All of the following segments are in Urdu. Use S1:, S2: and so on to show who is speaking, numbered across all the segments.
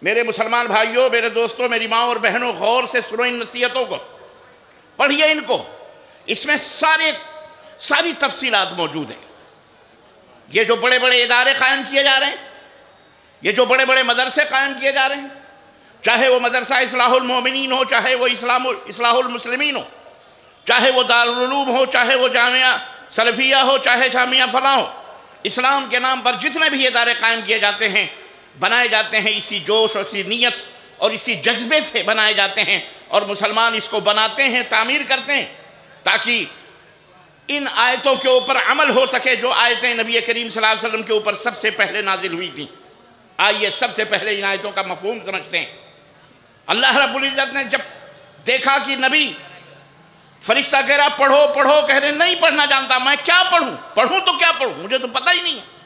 S1: میرے مسلمان بھائیوں، میرے دوستوں، میری ماں اور بہنوں، غور سے سنو ان نصیحتوں کو، پڑھیے ان کو، اس میں ساری تفصیلات موجود ہیں۔ یہ جو بڑے بڑے ادارے قائم کیے جا رہے ہیں، یہ جو بڑے بڑے مدرسے قائم کیے جا رہے ہیں، چاہے وہ مدرسہ اصلاح المومنین ہو، چاہے وہ اصلاح المسلمین ہو، چاہے وہ دارالعلوم ہو، چاہے وہ جامعہ سلفیہ ہو، چاہے جامعہ فلاں ہو، اسلام کے نام پر جتنے بھی ادارے قائم کیے جاتے ہیں، بنائے جاتے ہیں اسی جوش اور اسی نیت اور اسی جذبے سے بنائے جاتے ہیں، اور مسلمان اس کو بناتے ہیں، تعمیر کرتے ہیں، تاکہ ان آیتوں کے اوپر عمل ہو سکے جو آیتیں نبی کریم صلی اللہ علیہ وسلم کے اوپر سب سے پہلے نازل ہوئی تھیں۔ آئیے سب سے پہلے ان آیتوں کا مفہوم سمجھتے ہیں۔ اللہ رب العزت نے جب دیکھا کہ نبی، فرشتہ کہہ رہا پڑھو پڑھو، کہہ رہے نہیں پڑھنا جانتا، میں کیا پڑھوں تو کیا پڑھوں، مجھے تو پتہ ہی نہیں ہے۔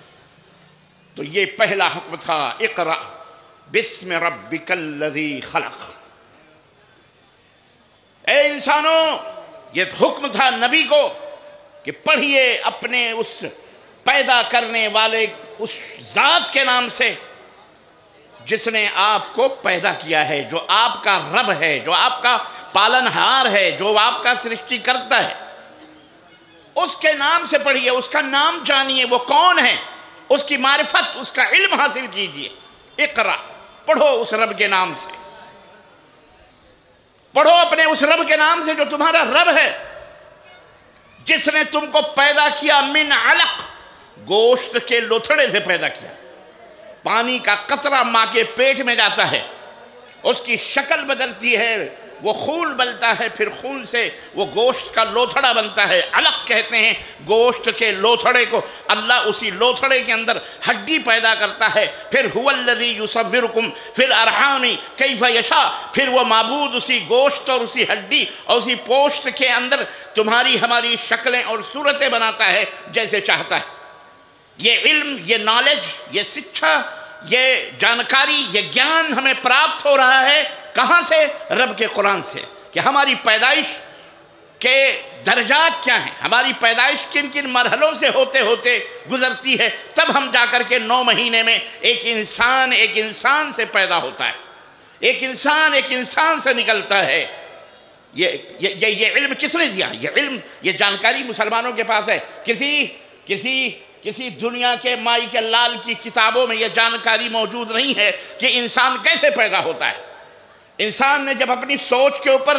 S1: تو یہ پہلا حکم تھا، اقرأ بسم ربک الذی خلق۔ اے انسانوں، یہ حکم تھا نبی کو کہ پڑھیے اپنے اس پیدا کرنے والے اس ذات کے نام سے جس نے آپ کو پیدا کیا ہے، جو آپ کا رب ہے، جو آپ کا پالنہار ہے، جو آپ کا سرشٹی کرتا ہے، اس کے نام سے پڑھیے، اس کا نام جانیے، وہ کون ہے، اس کی معرفت، اس کا علم حاصل کیجیے۔ اقرأ، پڑھو اس رب کے نام سے، پڑھو اپنے اس رب کے نام سے جو تمہارا رب ہے، جس نے تم کو پیدا کیا من علق، گوشت کے لوتھڑے سے پیدا کیا۔ پانی کا قطرہ ماں کے پیٹ میں جاتا ہے، اس کی شکل بدلتی ہے، وہ خون بنتا ہے، پھر خون سے وہ گوشت کا لوتھڑا بنتا ہے، علق کہتے ہیں گوشت کے لوتھڑے کو۔ اللہ اسی لوتھڑے کے اندر ہڈی پیدا کرتا ہے، پھر هو الذی یصورکم فی الارحام کیف یشاء، پھر وہ معبود اسی گوشت اور اسی ہڈی اور اسی پوشت کے اندر تمہاری ہماری شکلیں اور صورتیں بناتا ہے جیسے چاہتا ہے۔ یہ علم، یہ نالج، یہ سچھا، یہ جانکاری، یہ گیان ہمیں پراپت ہو رہا ہے کہاں سے؟ رب کے قرآن سے، کہ ہماری پیدائش کے درجات کیا ہیں، ہماری پیدائش کن کن مرحلوں سے ہوتے ہوتے گزرتی ہے، تب ہم جا کر کے 9 مہینے میں ایک انسان سے پیدا ہوتا ہے، ایک انسان سے نکلتا ہے۔ یہ علم کس نے دیا؟ یہ علم، یہ جانکاری مسلمانوں کے پاس ہے۔ کسی دنیا کے مائی کے لال کی کتابوں میں یہ جانکاری موجود نہیں ہے کہ انسان کیسے پیدا ہوتا ہے۔ انسان نے جب اپنی سوچ کے اوپر،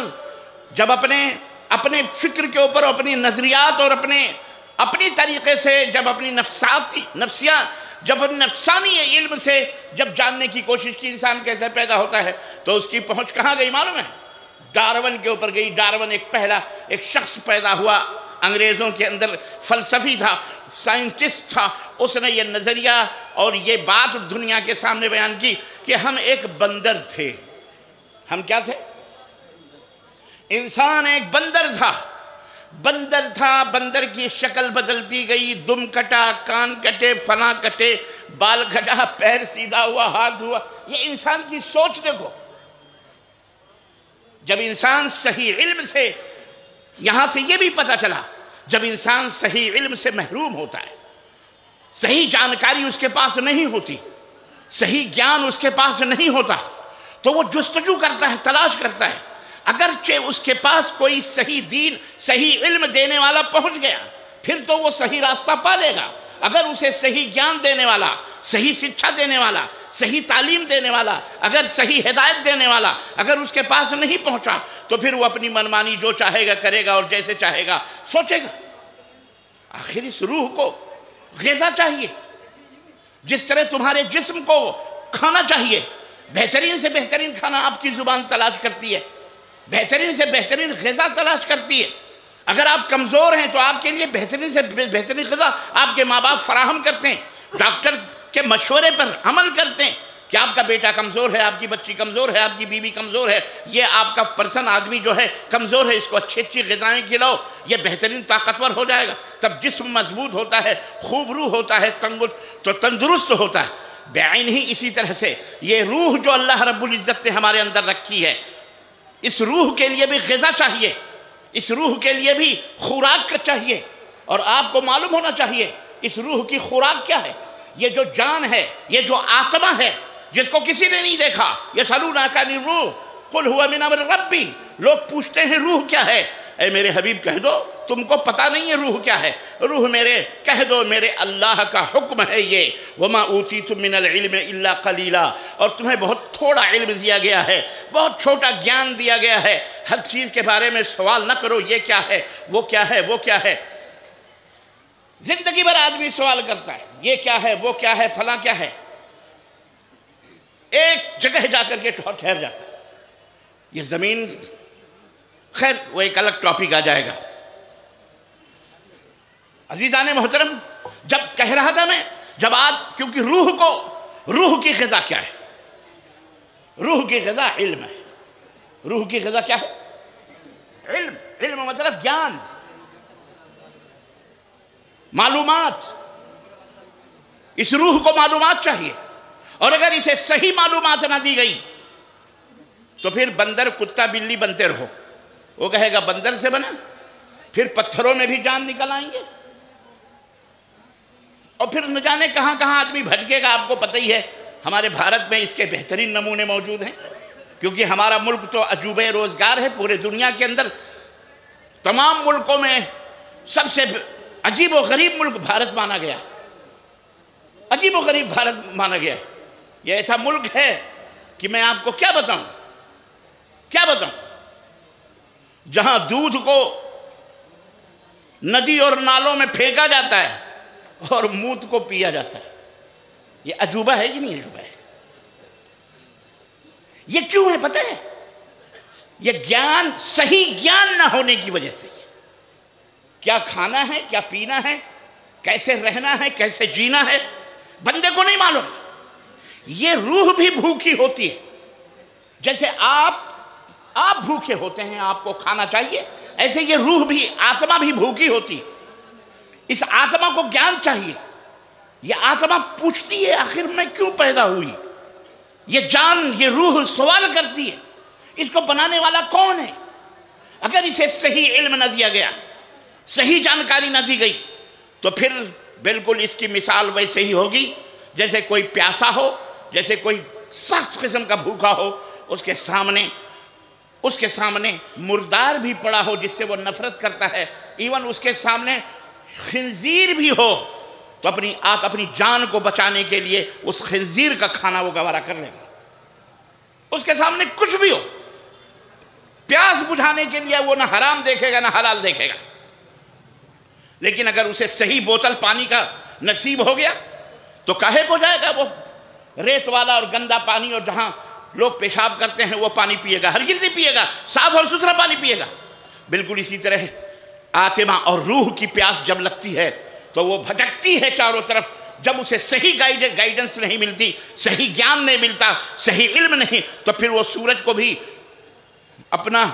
S1: جب اپنے فکر کے اوپر، اپنی نظریات اور اپنی طریقے سے، جب اپنی نفسانی علم سے جب جاننے کی کوشش کی انسان کیسے پیدا ہوتا ہے، تو اس کی پہنچ کہاں گئی معلوم ہے؟ ڈارون کے اوپر گئی۔ ڈارون ایک شخص پیدا ہوا، انگریزوں کے اندر فلسفی تھا، سائنٹسٹ تھا۔ اس نے یہ نظریہ اور یہ بات دنیا کے سامنے بیان کی کہ ہم ایک بندر تھے۔ ہم کیا تھے؟ انسان ایک بندر تھا، بندر کی شکل بدلتی گئی، دم کٹا، کان کٹے، فلاں کٹے، بال کٹا، پیر سیدھا ہوا، ہاتھ ہوا۔ یہ انسان کی سوچ دیکھو۔ جب انسان صحیح علم سے، یہاں سے یہ بھی پتہ چلا، جب انسان صحیح علم سے محروم ہوتا ہے، صحیح جانکاری اس کے پاس نہیں ہوتی، صحیح گیان اس کے پاس نہیں ہوتا، تو وہ جستجو کرتا ہے، تلاش کرتا ہے۔ اگرچہ اس کے پاس کوئی صحیح دین، صحیح علم دینے والا پہنچ گیا، پھر تو وہ صحیح راستہ پا لے گا۔ اگر اسے صحیح گیان دینے والا، صحیح شکھا دینے والا، صحیح تعلیم دینے والا، اگر صحیح ہدایت دینے والا اگر اس کے پاس نہیں پہنچا، تو پھر وہ اپنی منمانی جو چاہے گا کرے گا اور جیسے چاہے گا سوچے گا۔ آخر اس روح کو غذا چاہیے، جس طرح تمہارے جسم کو کھانا چاہیے۔ بہترین سے بہترین کھانا آپ کی زبان تلاش کرتی ہے، بہترین سے بہترین غذا تلاش کرتی ہے۔ اگر آپ کمزور ہیں تو آپ کے لیے بہترین سے بہترین غذا آپ کے ماں باپ فراہم کرتے ہیں، ڈاکٹر کے مشورے پر عمل کرتے ہیں کہ آپ کا بیٹا کمزور ہے، آپ کی بچی کمزور ہے، آپ کی بیوی کمزور ہے، یہ آپ کا آدمی جو ہے کمزور ہے، اس کو اچھی غذائیں کھلاؤ، یہ بہترین طاقتور ہو جائے گا۔ تب جسم مضبوط ہوتا ہے، خوبرو ہوتا ہے، تو تندرست ہوتا ہے۔ بعین ہی اسی طرح سے یہ روح جو اللہ رب العزت نے ہمارے اندر رکھی ہے، اس روح کے لیے بھی غذا چاہیے، اس روح کے لیے بھی خوراک چاہیے۔ اور آپ کو معلوم ہونا چاہیے اس روح کی خوراک کیا ہے۔ یہ جو جان ہے، یہ جو آتما ہے، جس کو کسی نے نہیں دیکھا. یسألونک عن الروح قل هو من امر ربی. لوگ پوچھتے ہیں روح کیا ہے. اے میرے حبیب کہہ دو تم کو پتہ نہیں ہے روح کیا ہے. روح میرے کہہ دو میرے اللہ کا حکم ہے یہ. وما اوتیتم من العلم الا قلیلا. اور تمہیں بہت تھوڑا علم دیا گیا ہے, بہت چھوٹا گیان دیا گیا ہے. ہر چیز کے بارے میں سوال نہ کرو یہ کیا ہے, وہ کیا ہے, وہ کیا ہے. زندگی بھر آدمی سوال کرتا ہے یہ کیا ہے, وہ کیا ہے, فلاں کیا ہے. ایک جگہ جا کر کے ٹھہر جاتا ہے. یہ زمین, خیر وہ ایک الگ ٹاپک آ جائے گا. عزیزان محترم, جب کہہ رہا تھا میں, جب آج کیونکہ روح کی غذا کیا ہے؟ روح کی غذا علم ہے. روح کی غذا کیا ہے؟ علم. علم مطلب گیان, معلومات. اس روح کو معلومات چاہیے, اور اگر اسے صحیح معلومات نہ دی گئی تو پھر بندر کتا بلی بنتے رہو. وہ کہے گا بندر سے بنا, پھر پتھروں میں بھی جان نکل آئیں گے, اور پھر نہ جانے کہاں کہاں آدمی بھٹکے گا. آپ کو پتہ ہی ہے ہمارے بھارت میں اس کے بہترین نمونے موجود ہیں, کیونکہ ہمارا ملک تو عجوبہ روزگار ہے. پورے دنیا کے اندر تمام ملکوں میں سب سے عجیب و غریب ملک بھارت مانا گیا. عجیب و غریب بھارت مانا گیا. یہ ایسا ملک ہے کہ میں آپ کو کیا بتاؤں, جہاں دودھ کو ندی اور نالوں میں پھینکا جاتا ہے اور موت کو پیا جاتا ہے. یہ عجوبہ ہے کہ نہیں عجوبہ ہے؟ یہ کیوں ہے پتہ ہے؟ یہ گیان, صحیح گیان نہ ہونے کی وجہ سے. کیا کھانا ہے, کیا پینا ہے, کیسے رہنا ہے, کیسے جینا ہے, بندے کو نہیں معلوم. یہ روح بھی بھوکی ہوتی ہے. جیسے آپ بھوکے ہوتے ہیں, آپ کو کھانا چاہیے, ایسے یہ روح بھی, آتما بھی بھوکی ہوتی ہے. اس آتما کو گیان چاہیے. یہ آتما پوچھتی ہے آخر میں کیوں پیدا ہوئی. یہ جان, یہ روح سوال کرتی ہے اس کو بنانے والا کون ہے. اگر اسے صحیح علم نہ دیا گیا, صحیح جانکاری نہ دی گئی, تو پھر بالکل اس کی مثال ویسے ہی ہوگی جیسے کوئی پیاسا ہو, جیسے کوئی سخت قسم کا بھوکا ہو, اس کے سامنے مردار بھی پڑا ہو جس سے وہ نفرت کرتا ہے, ایون اس کے سامنے خنزیر بھی ہو تو اپنی جان کو بچانے کے لیے اس خنزیر کا کھانا وہ گوارا کر لے گا. اس کے سامنے کچھ بھی ہو, پیاس بجھانے کے لیے وہ نہ حرام دیکھے گا نہ حلال دیکھے گا. لیکن اگر اسے صحیح بوتل پانی کا نصیب ہو گیا تو کاہے کو جائے گا وہ ریت والا اور گندا پانی, اور جہاں لوگ پیشاب کرتے ہیں وہ پانی پیے گا, ہرگز نہیں پیے گا, صاف اور ستھرا پانی پیے گا. بالکل اسی طرح آتما اور روح کی پیاس جب لگتی ہے تو وہ بھٹکتی ہے چاروں طرف. جب اسے صحیح گائیڈنس نہیں ملتی, صحیح گیان نہیں ملتا, صحیح علم نہیں, تو پھر وہ سورج کو بھی اپنا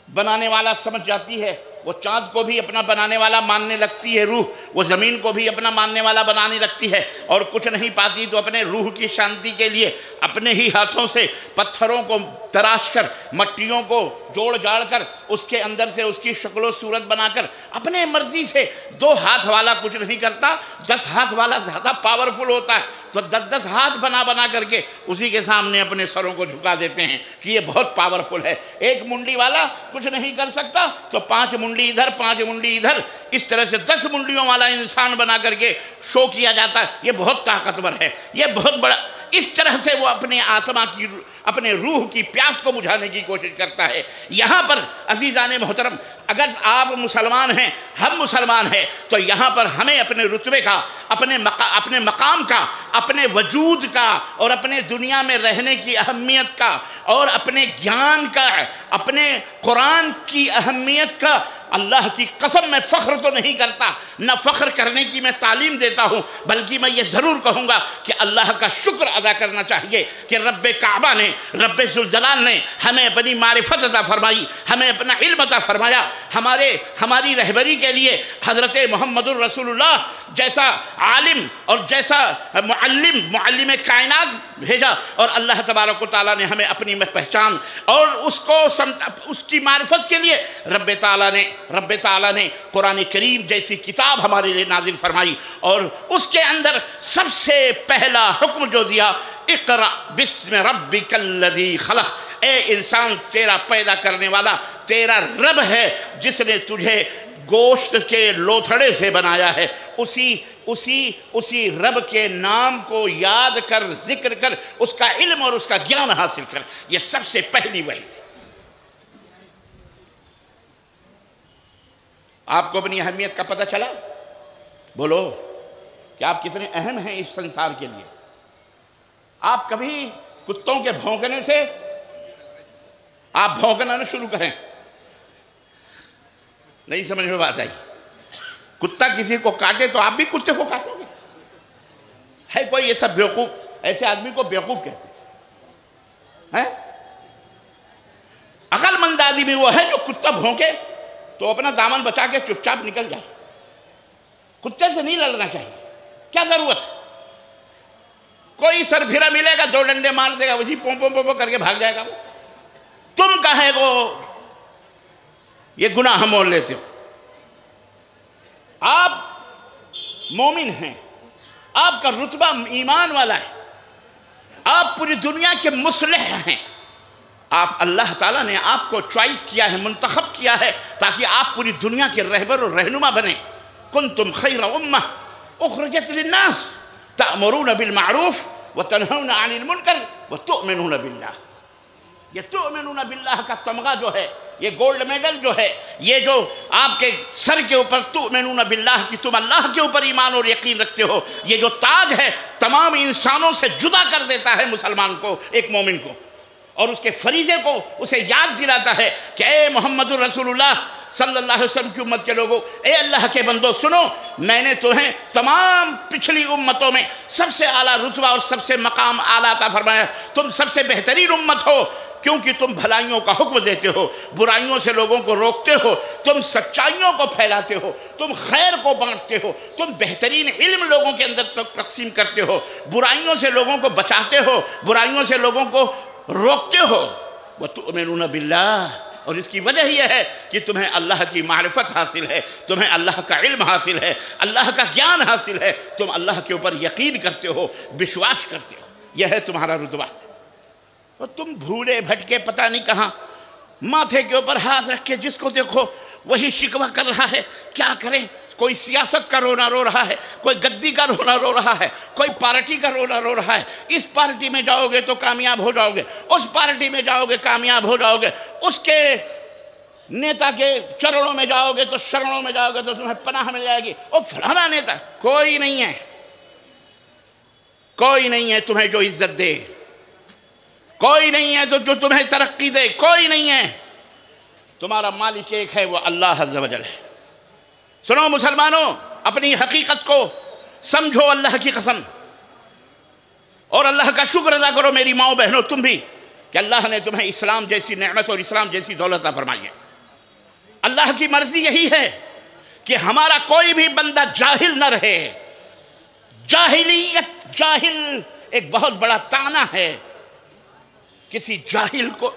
S1: بنانے والا سمجھ جاتی ہے, وہ چاند کو بھی اپنا بنانے والا ماننے لگتی ہے روح, وہ زمین کو بھی اپنا ماننے والا بنانے لگتی ہے, اور کچھ نہیں پاتی تو اپنے روح کی شانتی کے لیے اپنے ہی ہاتھوں سے پتھروں کو تراش کر, مٹیوں کو جوڑ جاڑ کر, اس کے اندر سے اس کی شکل و صورت بنا کر اپنے مرضی سے. 2 ہاتھ والا کچھ نہیں کرتا, 10 ہاتھ والا زیادہ پاورفل ہوتا ہے, تو 10 ہاتھ بنا کر کے اسی کے سامنے اپنے سروں کو جھکا دیتے ہیں کہ یہ بہت پاورفل ہے. 1 منڈی والا کچھ نہیں کر سکتا تو 5 منڈی ادھر 5 منڈی ادھر, اس طرح سے 10 منڈیوں والا انسان بنا کر کے شو کیا جاتا ہے. یہ بہت طاقتور ہے, یہ بہت بڑا. اس طرح سے وہ اپنے آتما کی, اپنے روح کی پیاس کو بجھانے کی کوشش کرتا ہے. یہاں پر عزیزان محترم, اگر آپ مسلمان ہیں, ہم مسلمان ہیں, تو یہاں پر ہمیں اپنے رتبے کا, اپنے مقام کا, اپنے وجود کا, اور اپنے دنیا میں رہنے کی اہمیت کا, اور اپنے گیان کا, اپنے قرآن کی اہمیت کا, اللہ کی قسم میں فخر تو نہیں کرتا, نہ فخر کرنے کی میں تعلیم دیتا ہوں, بلکہ میں یہ ضرور کہوں گا کہ اللہ کا شکر ادا کرنا چاہیے کہ رب کعبہ نے, رب ذوالجلال نے ہمیں اپنی معرفت عطا فرمائی, ہمیں اپنا علم عطا فرمایا. ہماری رہبری کے لیے حضرت محمد الرسول اللہ جیسا عالم اور جیسا معلم کائنات بھیجا، اور اللہ تبارک و تعالیٰ نے ہمیں اپنی پہچان اور اس کی معرفت کے لیے رب تعالیٰ نے قرآن کریم جیسی کتاب ہمارے لیے نازل فرمائی، اور اس کے اندر سب سے پہلا حکم جو دیا، اقرأ بسم ربک الذی خلق، اے انسان تیرا پیدا کرنے والا تیرا رب ہے جس نے تجھے گوشت کے لوتھڑے سے بنایا ہے، اسی رب کے نام کو یاد کر، ذکر کر، اس کا علم اور اس کا گیان حاصل کر۔ یہ سب سے پہلی وحی تھی۔ آپ کو اپنی اہمیت کا پتہ چلا؟ بولو کہ آپ کتنے اہم ہیں اس سنسار کے لیے۔ آپ کبھی کتوں کے بھونکنے سے آپ بھونکنا نہ شروع کریں، نہیں سمجھ میں بات آئی؟ کتا کسی کو کاٹے تو آپ بھی کتے کو کاٹو گے؟ ہے کوئی ایسا بیوقوف، ایسے آدمی کو بیوقوف کہتے ہیں؟ عقل مند آدمی وہ ہے جو کتا بھونکے تو اپنا دامن بچا کے چپ چاپ نکل جائے۔ کتے سے نہیں لڑنا چاہیے، کیا ضرورت ہے؟ کوئی سر پھرا ملے گا، 2 ڈنڈے مار دے گا، وہی پوں پوں پوں کر کے بھاگ جائے گا۔ وہ تم کہے گو یہ گناہ مول لیتے ہو؟ آپ مومن ہیں، آپ کا رتبہ ایمان والا ہے، آپ پوری دنیا کے مصلح ہیں، آپ اللہ تعالیٰ نے آپ کو چوائس کیا ہے، منتخب کیا ہے تاکہ آپ پوری دنیا کے رہبر اور رہنما بنیں۔ کنتم خیر امہ اخرجت للناس تأمرون بالمعروف وتنہون عن المنکر وتؤمنون باللہ۔ یہ تؤمنون باللہ کا تمغہ جو ہے، یہ گولڈ میڈل جو ہے، یہ جو آپ کے سر کے اوپر تؤمنون باللہ کی تم اللہ کے اوپر ایمان اور یقین رکھتے ہو، یہ جو تاج ہے تمام انسانوں سے جدا کر دیتا ہے مسلمان کو، ایک مومن کو، اور اس کے فریضے کو اسے یاد دلاتا ہے کہ اے محمد الرسول اللہ صلی اللہ علیہ وسلم کی امت کے لوگوں، اے اللہ کے بندو سنو، میں نے تمہیں تمام پچھلی امتوں میں سب سے اعلیٰ رتبہ اور سب سے مقام اعلیٰ عطا فرمایا، تم سب سے بہترین امت ہو، کیونکہ تم بھلائیوں کا حکم دیتے ہو، برائیوں سے لوگوں کو روکتے ہو، تم سچائیوں کو پھیلاتے ہو، تم خیر کو بانٹتے ہو، تم بہترین علم لوگوں کے اندر تقسیم کرتے ہو، برائیوں سے لوگوں کو بچاتے ہو، برائیوں سے لوگوں کو روکتے ہو۔ وَتُؤْمِنُونَ بِاللَّهِ، اور اس کی وجہ یہ ہے کہ تمہیں اللہ کی معرفت حاصل ہے، تمہیں اللہ کا علم حاصل ہے، اللہ کا گیان حاصل ہے، تم اللہ کے اوپر یقین کرتے ہو، وشواس کرتے ہو، یہ ہے تمہارا رتبہ۔ اور تم بھولے بھٹکے پتہ نہیں کہاں، ماتھے کے اوپر ہاتھ رکھ کے جس کو دیکھو وہی شکوہ کر رہا ہے، کیا کریں؟ کوئی سیاست کا رونا رو رہا ہے، کوئی گدی کا رونا رو رہا ہے، کوئی پارٹی کا رونا رو رہا ہے، اس پارٹی میں جاؤ گے تو کامیاب ہو جاؤ گے، اس پارٹی میں جاؤ گے کامیاب ہو جاؤ گے، اس کے نیتا کے چرنوں میں جاؤ گے تو شرنوں میں جاؤ گے تو تمہیں پناہ مل جائے گی، اور فلانا نیتا کوئی نہیں ہے، کوئی نہیں ہے تمہیں جو عزت دے، کوئی نہیں ہے جو تمہیں ترقی دے، کوئی نہیں ہے، تمہارا مالک ایک ہے، وہ اللہ عز و جل ہے۔ سنو مسلمانوں، اپنی حقیقت کو سمجھو اللہ کی قسم، اور اللہ کا شکر ادا کرو میری ماؤں بہنوں تم بھی، کہ اللہ نے تمہیں اسلام جیسی نعمت اور اسلام جیسی دولت عطا فرمائی ہے۔ اللہ کی مرضی یہی ہے کہ ہمارا کوئی بھی بندہ جاہل نہ رہے۔ جاہل ایک بہت بڑا طعنہ ہے، کسی جاہل کو،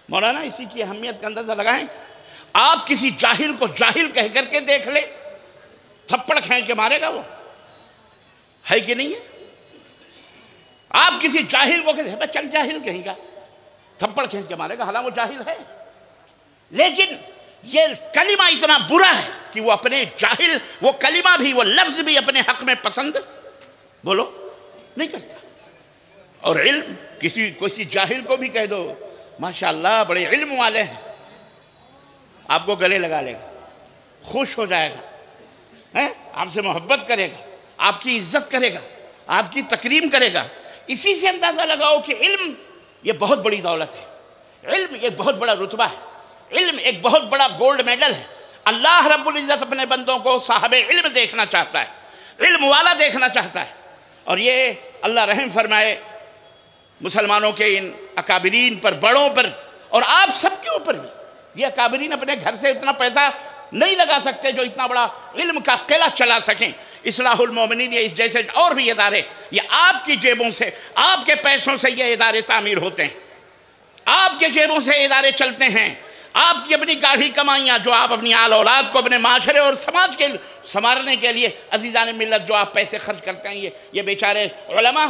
S1: مولانا اسی کی اہمیت کا اندازہ لگائیں، آپ کسی جاہل کو جاہل کہہ کر کے دیکھ لیں، تھپڑ کھینچ کے مارے گا، وہ ہے کہ نہیں ہے؟ آپ کسی جاہل کو کہتے ہیں چل جاہل کہیں گا، تھپڑ کھینچ کے مارے گا، حالانکہ وہ جاہل ہے، لیکن یہ کلمہ اتنا برا ہے کہ وہ اپنے جاہل، وہ کلمہ بھی، وہ لفظ بھی اپنے حق میں پسند بولو نہیں کرتا۔ اور علم، کسی جاہل کو بھی کہہ دو ماشاءاللہ بڑے علم والے ہیں، آپ کو گلے لگا لے گا، خوش ہو جائے گا، آپ سے محبت کرے گا، آپ کی عزت کرے گا، آپ کی تکریم کرے گا۔ اسی سے اندازہ لگاؤ کہ علم یہ بہت بڑی دولت ہے، علم ایک بہت بڑا رتبہ ہے، علم ایک بہت بڑا گولڈ میڈل ہے۔ اللہ رب العزت اپنے بندوں کو صاحب علم دیکھنا چاہتا ہے، علم والا دیکھنا چاہتا ہے، اور یہ اللہ رحم فرمائے مسلمانوں کے ان اکابرین پر، بڑوں پر، اور آپ سب کے اوپر بھی۔ یہ اکابرین اپنے گھر سے اتنا پیسہ نہیں لگا سکتے جو اتنا بڑا علم کا قلعہ چلا سکیں، اصلاح المومنین یا اس جیسے اور بھی ادارے، یہ آپ کی جیبوں سے، آپ کے پیسوں سے یہ ادارے تعمیر ہوتے ہیں، آپ کے جیبوں سے ادارے چلتے ہیں، آپ کی اپنی گاڑھی کمائیاں جو آپ اپنی آل اولاد کو اپنے معاشرے اور سماج کے سنوارنے کے لیے عزیزان ملت جو آپ پیسے خرچ کرتے ہیں، یہ بیچارے علماء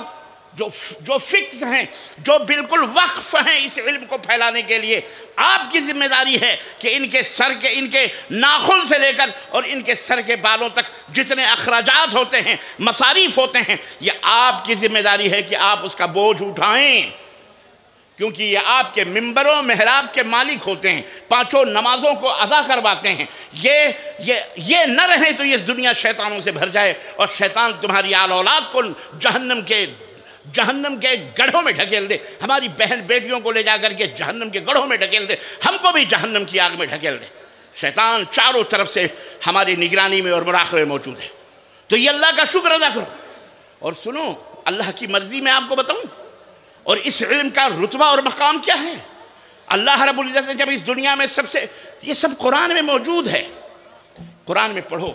S1: جو فکس ہیں، جو بالکل وقف ہیں اس علم کو پھیلانے کے لیے، آپ کی ذمہ داری ہے کہ ان کے ناخن سے لے کر اور ان کے سر کے بالوں تک جتنے اخراجات ہوتے ہیں، مصاریف ہوتے ہیں، یہ آپ کی ذمہ داری ہے کہ آپ اس کا بوجھ اٹھائیں، کیونکہ یہ آپ کے منبروں محراب کے مالک ہوتے ہیں، پانچوں نمازوں کو ادا کرواتے ہیں۔ یہ نہ رہے تو یہ دنیا شیطانوں سے بھر جائے اور شیطان تمہاری آل اولاد کو جہنم کے گڑھوں میں ڈھکیل دے، ہماری بہن بیٹیوں کو لے جا کر کے جہنم کے گڑھوں میں ڈھکیل دے، ہم کو بھی جہنم کی آگ میں ڈھکیل دے۔ شیطان چاروں طرف سے ہماری نگرانی میں اور مراقبے میں موجود ہے، تو یہ اللہ کا شکر ادا کرو۔ اور سنو، اللہ کی مرضی میں آپ کو بتاؤں، اور اس علم کا رتبہ اور مقام کیا ہے؟ اللہ رب العزت نے جب اس دنیا میں یہ سب قرآن میں موجود ہے۔ قرآن میں پڑھو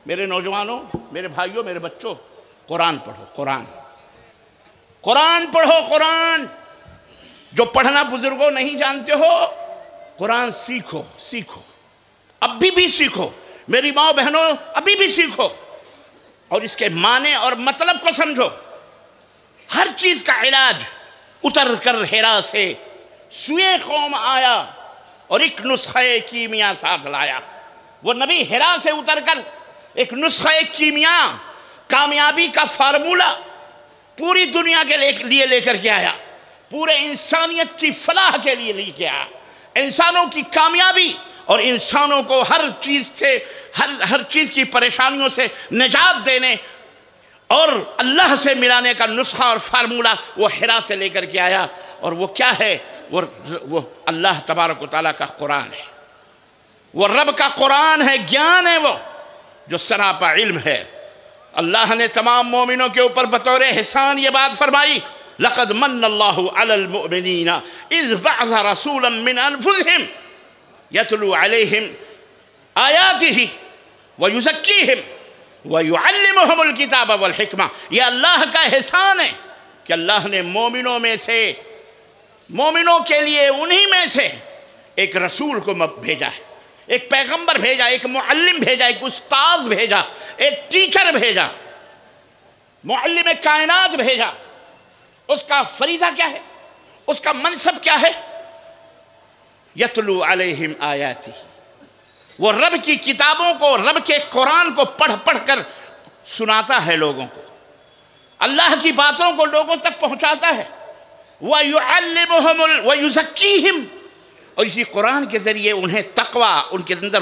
S1: میرے نوجوانوں، میرے بھائیوں، میرے بچوں، قرآن پڑھو، قرآن پڑھو، قرآن جو پڑھنا بزرگوں نہیں جانتے ہو، قرآن سیکھو، ابھی بھی سیکھو، میری ماں بہنوں ابھی بھی سیکھو، اور اس کے معنی اور مطلب کو سمجھو۔ ہر چیز کا علاج اتر کر ہیرا سے سوئے قوم آیا اور ایک نسخہ کیمیا ساتھ لایا۔ وہ نبی ہیرا سے اتر کر ایک نسخہ کیمیا، کامیابی کا فارمولہ پوری دنیا کے لیے لے کر کے آیا، پورے انسانیت کی فلاح کے لیے لے کے آیا، انسانوں کی کامیابی اور انسانوں کو ہر چیز کی پریشانیوں سے نجات دینے اور اللہ سے ملانے کا نسخہ اور فارمولہ وہ ہیرا سے لے کر کے آیا۔ اور وہ کیا ہے؟ وہ اللہ تبارک و تعالیٰ کا قرآن ہے، وہ رب کا قرآن ہے، گیان ہے، وہ جو سراپا علم ہے۔ اللہ نے تمام مومنوں کے اوپر بطور احسان یہ بات فرمائی، لَقَدْ مَنَّ اللَّهُ عَلَى الْمُؤْمِنِينَ إِذْ بَعَثَ رَسُولًا مِّنْ أَنفُسِهِمْ يَتْلُو عَلَيْهِمْ آيَاتِهِ وَيُزَكِّيهِمْ وَيُعَلِّمُهُمُ الْكِتَابَ وَالْحِكْمَةَ۔ یہ اللہ کا احسان ہے کہ اللہ نے مومنوں کے لیے انہی میں سے ایک رسول کو بھیجا ہے، ایک پیغمبر بھیجا، ایک معلم بھیجا، ایک استاذ بھیجا، ایک ٹیچر بھیجا، معلم کائنات بھیجا۔ اس کا فریضہ کیا ہے؟ اس کا منصب کیا ہے؟ یتلو علیہم آیاتی، وہ رب کی کتابوں کو، رب کے قرآن کو پڑھ پڑھ کر سناتا ہے لوگوں کو، اللہ کی باتوں کو لوگوں تک پہنچاتا ہے۔ وَيُعَلِّمُهُمُ وَيُزَكِّيهِمْ، اور اسی قرآن کے ذریعے انہیں تقویٰ، ان کے اندر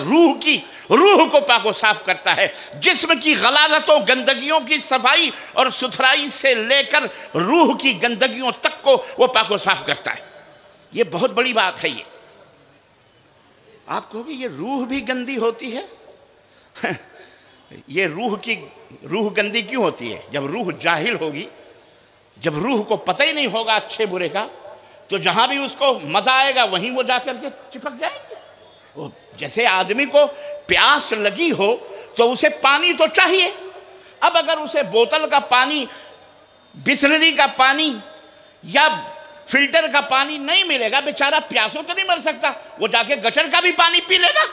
S1: روح کو پاک و صاف کرتا ہے، جسم کی غلاظتوں گندگیوں کی صفائی اور ستھرائی سے لے کر روح کی گندگیوں تک کو وہ پاک و صاف کرتا ہے۔ یہ بہت بڑی بات ہے۔ یہ آپ کہو گے یہ روح بھی گندی ہوتی ہے؟ یہ روح گندی کیوں ہوتی ہے؟ جب روح جاہل ہوگی، جب روح کو پتہ ہی نہیں ہوگا اچھے برے کا، تو جہاں بھی اس کو مزہ آئے گا وہیں وہ جا کر کے چپک جائے گی۔ جیسے آدمی کو پیاس لگی ہو تو اسے پانی تو چاہیے، اب اگر اسے بوتل کا پانی، بسلری کا پانی یا فلٹر کا پانی نہیں ملے گا، بیچارہ پیاسوں تو نہیں مر سکتا، وہ جا کے گٹر کا بھی پانی پی لے گا،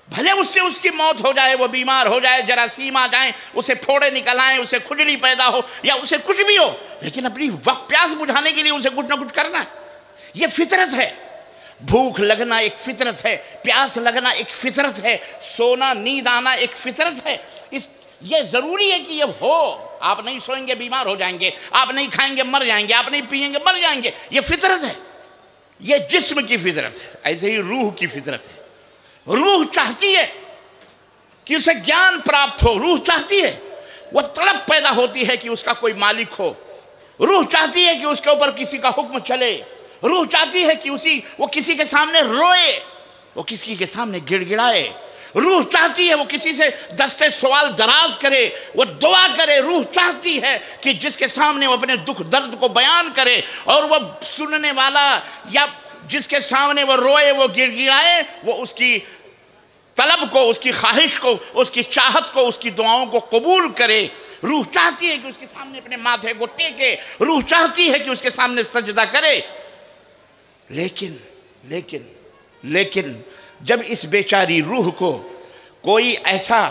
S1: بھلے اس سے اس کی موت ہو جائے، وہ بیمار ہو جائے، جراثیم آ جائیں، اسے پھوڑے نکل آئیں، اسے کھجلی پیدا ہو یا اسے کچھ بھی ہو، لیکن اپنی پیاس بجھانے کے لیے اسے کچھ نہ کچھ کرنا ہے۔ یہ فطرت ہے، بھوک لگنا ایک فطرت ہے، پیاس لگنا ایک فطرت ہے، سونا نیند آنا ایک فطرت ہے۔ یہ ضروری ہے کہ یہ ہو، آپ نہیں سوئیں گے بیمار ہو جائیں گے، آپ نہیں کھائیں گے مر جائیں گے، آپ نہیں پئیں گے مر جائیں گے، یہ فطرت ہے، یہ جسم کی فطرت ہے۔ ایسے ہی روح کی فطرت ہے، روح چاہتی ہے کہ اسے گیان پراپت ہو، روح چاہتی ہے، وہ طلب پیدا ہوتی ہے کہ اس کا کوئی مالک ہو، روح چاہتی ہے کہ اس کے اوپر کسی کا حکم چلے، روح چاہتی ہے کہ وہ کسی کے سامنے روئے، وہ کسی کے سامنے گڑ گڑائے، روح چاہتی ہے وہ کسی سے دستے سوال دراز کرے، وہ دعا کرے، روح چاہتی ہے کہ جس کے سامنے وہ اپنے دکھ درد کو بیان کرے اور وہ سننے والا یا جس کے سامنے وہ روئے، وہ گڑ گڑائے، وہ اس کی طلب کو، اس کی خواہش کو، اس کی چاہت کو، اس کی دعاؤں کو قبول کرے۔ روح چاہتی ہے کہ اس کے سامنے اپنے ماتھے کو ٹیکے، روح چاہتی ہے کہ اس کے سامنے سجدہ کرے، لیکن جب اس بیچاری روح کو کوئی ایسا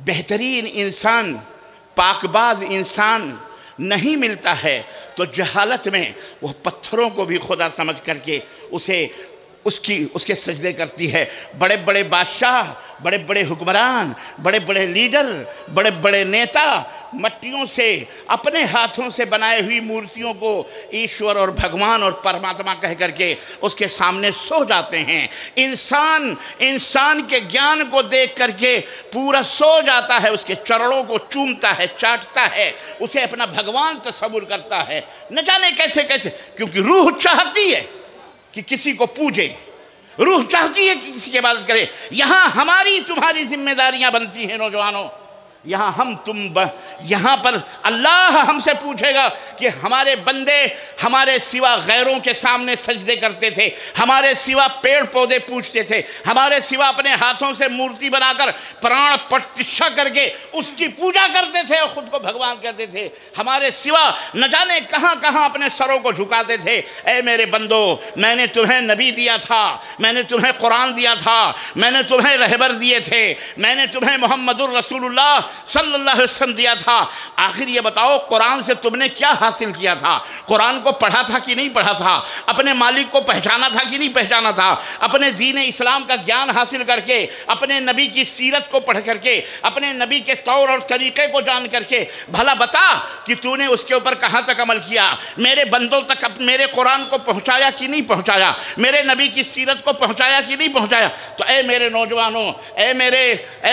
S1: بہترین انسان، پاکباز انسان نہیں ملتا ہے تو جہالت میں وہ پتھروں کو بھی خدا سمجھ کر کے اس کے سجدے کرتی ہے۔ بڑے بڑے بادشاہ، بڑے بڑے حکمران، بڑے بڑے لیڈر، بڑے بڑے نیتا مٹیوں سے، اپنے ہاتھوں سے بنائے ہوئی مورتیوں کو ایشور اور بھگوان اور پرماتما کہہ کر کے اس کے سامنے سو جاتے ہیں۔ انسان کے گیان کو دیکھ کر کے پورا سو جاتا ہے، اس کے چرڑوں کو چومتا ہے، چاٹتا ہے، اسے اپنا بھگوان تصور کرتا ہے، نہ جانے کیسے کیسے، کیونکہ روح چاہتی ہے کہ کسی کو پوجے، روح چاہتی ہے کہ کسی کی عبادت کرے۔ یہاں ہماری تمہاری ذمہ داریاں بنتی ہیں نوجوانوں، یہاں پر اللہ ہم سے پوچھے گا کہ ہمارے بندے ہمارے سوا غیروں کے سامنے سجدے کرتے تھے، ہمارے سوا پیڑ پودے پوجتے تھے، ہمارے سوا اپنے ہاتھوں سے مورتی بنا کر پران پرتشٹھا کر کے اس کی پوجا کرتے تھے اور خود کو بھگوان کہتے تھے، ہمارے سوا نہ جانے کہاں کہاں اپنے سروں کو جھکاتے تھے۔ اے میرے بندو، میں نے تمہیں نبی دیا تھا، میں نے تمہیں قرآن دیا تھا، میں نے تمہیں رہبر دیے تھے، میں نے تمہیں محمد الرسول اللہ صلی اللہ علیہ وسلم دیا تھا۔ آخر یہ بتاؤ قرآن سے تم نے کیا حاصل کیا تھا؟ قرآن کو پڑھا تھا کہ نہیں پڑھا تھا؟ اپنے مالک کو پہچانا تھا کہ نہیں پہچانا تھا؟ اپنے دین اسلام کا گیان حاصل کر کے، اپنے نبی کی سیرت کو پڑھ کر کے، اپنے نبی کے طور اور طریقے کو جان کر کے بھلا بتا کہ تو نے اس کے اوپر کہاں تک عمل کیا؟ میرے بندوں تک میرے قرآن کو پہنچایا کہ نہیں پہنچایا؟ میرے نبی کی سیرت کو پہنچایا کہ نہیں پہنچایا؟ تو اے میرے نوجوانوں، اے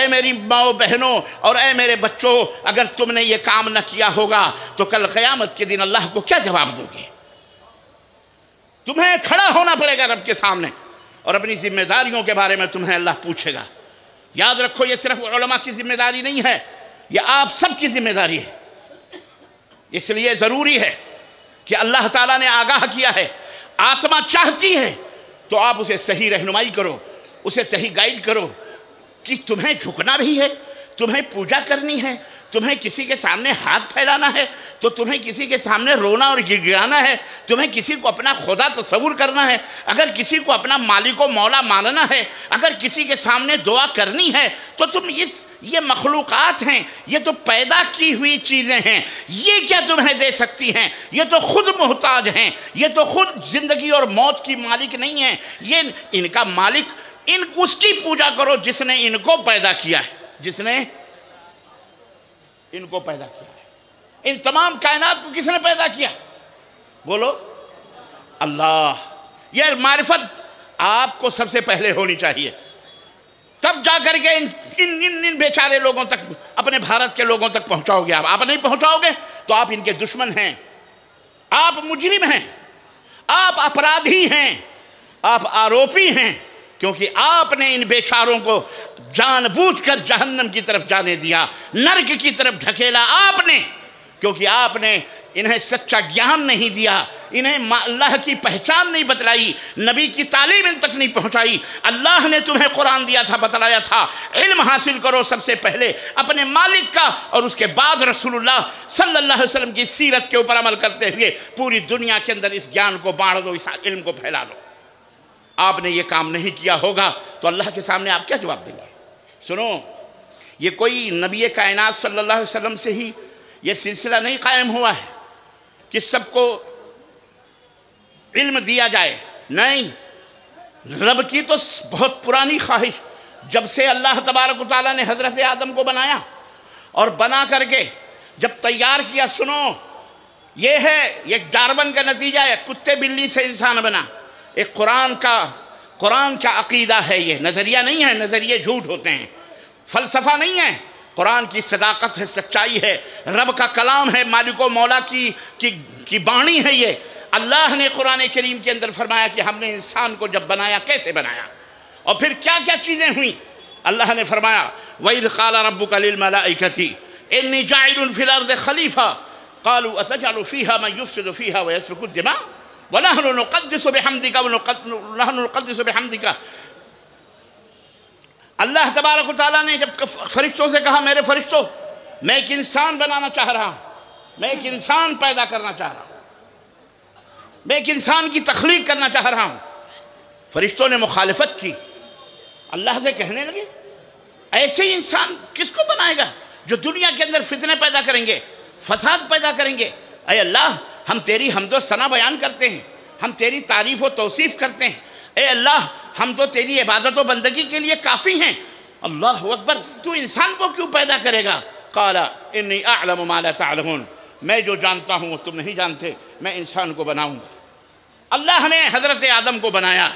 S1: میری ماؤں بہنوں اور اے میرے بچوں، اگر تم نے یہ کام نہ کیا ہوگا تو کل قیامت کے دن اللہ کو کیا جواب دو گے؟ تمہیں کھڑا ہونا پڑے گا رب کے سامنے اور اپنی ذمہ داریوں کے بارے میں تمہیں اللہ پوچھے گا۔ یاد رکھو، یہ صرف علماء کی ذمہ داری نہیں ہے، یہ آپ سب کی ذمہ داری ہے۔ اس لیے ضروری ہے کہ اللہ تعالیٰ نے آگاہ کیا ہے، آتما چاہتی ہے تو آپ اسے صحیح رہنمائی کرو، اسے صحیح گائیڈ کرو کہ تمہیں جھکنا بھی ہے، تمہیں پوجا کرنی ہے، تمہیں کسی کے سامنے ہاتھ پھیلانا ہے، تو تمہیں کسی کے سامنے رونا اور گڑگڑانا ہے، تمہیں کسی کو اپنا خدا تصور کرنا ہے، اگر کسی کو اپنا مالک و مولا ماننا ہے، اگر کسی کے سامنے دعا کرنی ہے تو تم یہ مخلوقات ہیں، یہ تو پیدا کی ہوئی چیزیں ہیں، یہ کیا تمہیں دے سکتی ہیں؟ یہ تو خود محتاج ہیں، یہ تو خود زندگی اور موت کی مالک نہیں ہیں، یہ ان کا مالک، اس کی پوجا کرو جس نے ان کو پیدا کیا ہے، جس نے ان کو پیدا کیا ہے۔ ان تمام کائنات کو کس نے پیدا کیا؟ بولو، اللہ۔ یہ معرفت آپ کو سب سے پہلے ہونی چاہیے، تب جا کر کے ان بیچارے لوگوں تک، اپنے بھارت کے لوگوں تک پہنچاؤ گے۔ آپ نہیں پہنچاؤ گے تو آپ ان کے دشمن ہیں، آپ مجرم ہیں، آپ اپرادھی ہیں، آپ آروپی ہیں، کیونکہ آپ نے ان بیچاروں کو جان بوجھ کر جہنم کی طرف جانے دیا، نرک کی طرف ڈھکیلا آپ نے، کیونکہ آپ نے انہیں سچا گیان نہیں دیا، انہیں اللہ کی پہچان نہیں بتلائی، نبی کی تعلیم ان تک نہیں پہنچائی۔ اللہ نے تمہیں قرآن دیا تھا، بتلایا تھا، علم حاصل کرو سب سے پہلے اپنے مالک کا، اور اس کے بعد رسول اللہ صلی اللہ علیہ وسلم کی سیرت کے اوپر عمل کرتے ہوئے پوری دنیا کے اندر اس گیان کو بانٹ دو، اس علم کو پھیلا دو۔ آپ نے یہ کام نہیں کیا ہوگا تو اللہ کے سامنے آپ کیا جواب دیں گے؟ سنو، یہ کوئی نبی کائنات صلی اللہ علیہ وسلم سے ہی یہ سلسلہ نہیں قائم ہوا ہے کہ سب کو علم دیا جائے، نہیں، رب کی تو بہت پرانی خواہش، جب سے اللہ تبارک و تعالیٰ نے حضرت آدم کو بنایا اور بنا کر کے جب تیار کیا، سنو، یہ ہے، یہ ڈارون کا نتیجہ ہے، کتے بلی سے انسان بنا۔ ایک قرآن کا عقیدہ ہے، یہ نظریہ نہیں ہے، نظریے جھوٹ ہوتے ہیں، فلسفہ نہیں ہے، قرآن کی صداقت ہے، سچائی ہے، رب کا کلام ہے، مالک و مولا کی بانی ہے۔ یہ اللہ نے قرآن کریم کے اندر فرمایا کہ ہم نے انسان کو جب بنایا کیسے بنایا، اور پھر کیا کیا چیزیں ہوئیں۔ اللہ نے فرمایا وَإِذْ قَالَ رَبُّكَ لِلْمَلَائِكَةِ إِنِّي جَاعِلٌ فِي الْأَرْضِ خَلِيفَةً قَالُوا أَتَجْعَلُ فِيهَا مَن يُفْسِدُ فِيهَا وَيَسْفِكُ الدِّمَاءَ وَنَحْنُ نُقَدِّسُ بِحَمْدِكَ اللہ تبارک و تعالیٰ نے جب فرشتوں سے کہا میرے فرشتوں میں ایک انسان بنانا چاہ رہا ہوں، میں ایک انسان پیدا کرنا چاہ رہا ہوں، میں ایک انسان کی تخلیق کرنا چاہ رہا ہوں، فرشتوں نے مخالفت کی، اللہ سے کہنے لگے ایسے ہی انسان کس کو بنائے گا جو دنیا کے اندر فتنے پیدا کریں گے، فساد پیدا کریں گے۔ اے اللہ ہم تیری حمد و ثنا بیان کرتے ہیں، ہم تیری تعریف و توصیف کرتے ہیں، اے اللہ ہم تو تیری عبادت و بندگی کے لیے کافی ہیں، اللہ اکبر تو انسان کو کیوں پیدا کرے گا؟ قال انی اعلم ما لا تعلمون، میں جو جانتا ہوں وہ تم نہیں جانتے، میں انسان کو بناؤں گا۔ اللہ نے حضرت آدم کو بنایا،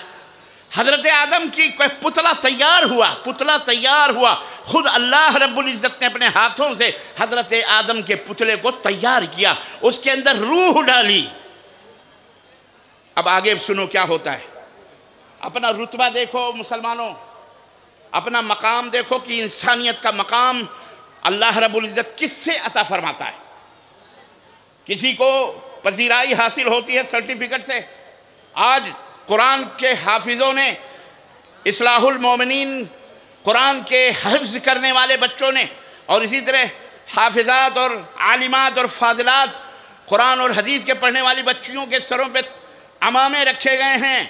S1: حضرت آدم کی کوئی پتلا تیار ہوا، خود اللہ رب العزت نے اپنے ہاتھوں سے حضرت آدم کے پتلے کو تیار کیا، اس کے اندر روح ڈالی۔ اب آگے سنو کیا ہوتا ہے، اپنا رتبہ دیکھو مسلمانوں، اپنا مقام دیکھو کہ انسانیت کا مقام اللہ رب العزت کس سے عطا فرماتا ہے۔ کسی کو پذیرائی حاصل ہوتی ہے سرٹیفکیٹ سے۔ آج قرآن کے حافظوں نے، اصلاح المومنین قرآن کے حفظ کرنے والے بچوں نے، اور اسی طرح حافظات اور عالمات اور فاضلات قرآن اور حدیث کے پڑھنے والی بچیوں کے سروں پہ عمامے رکھے گئے ہیں،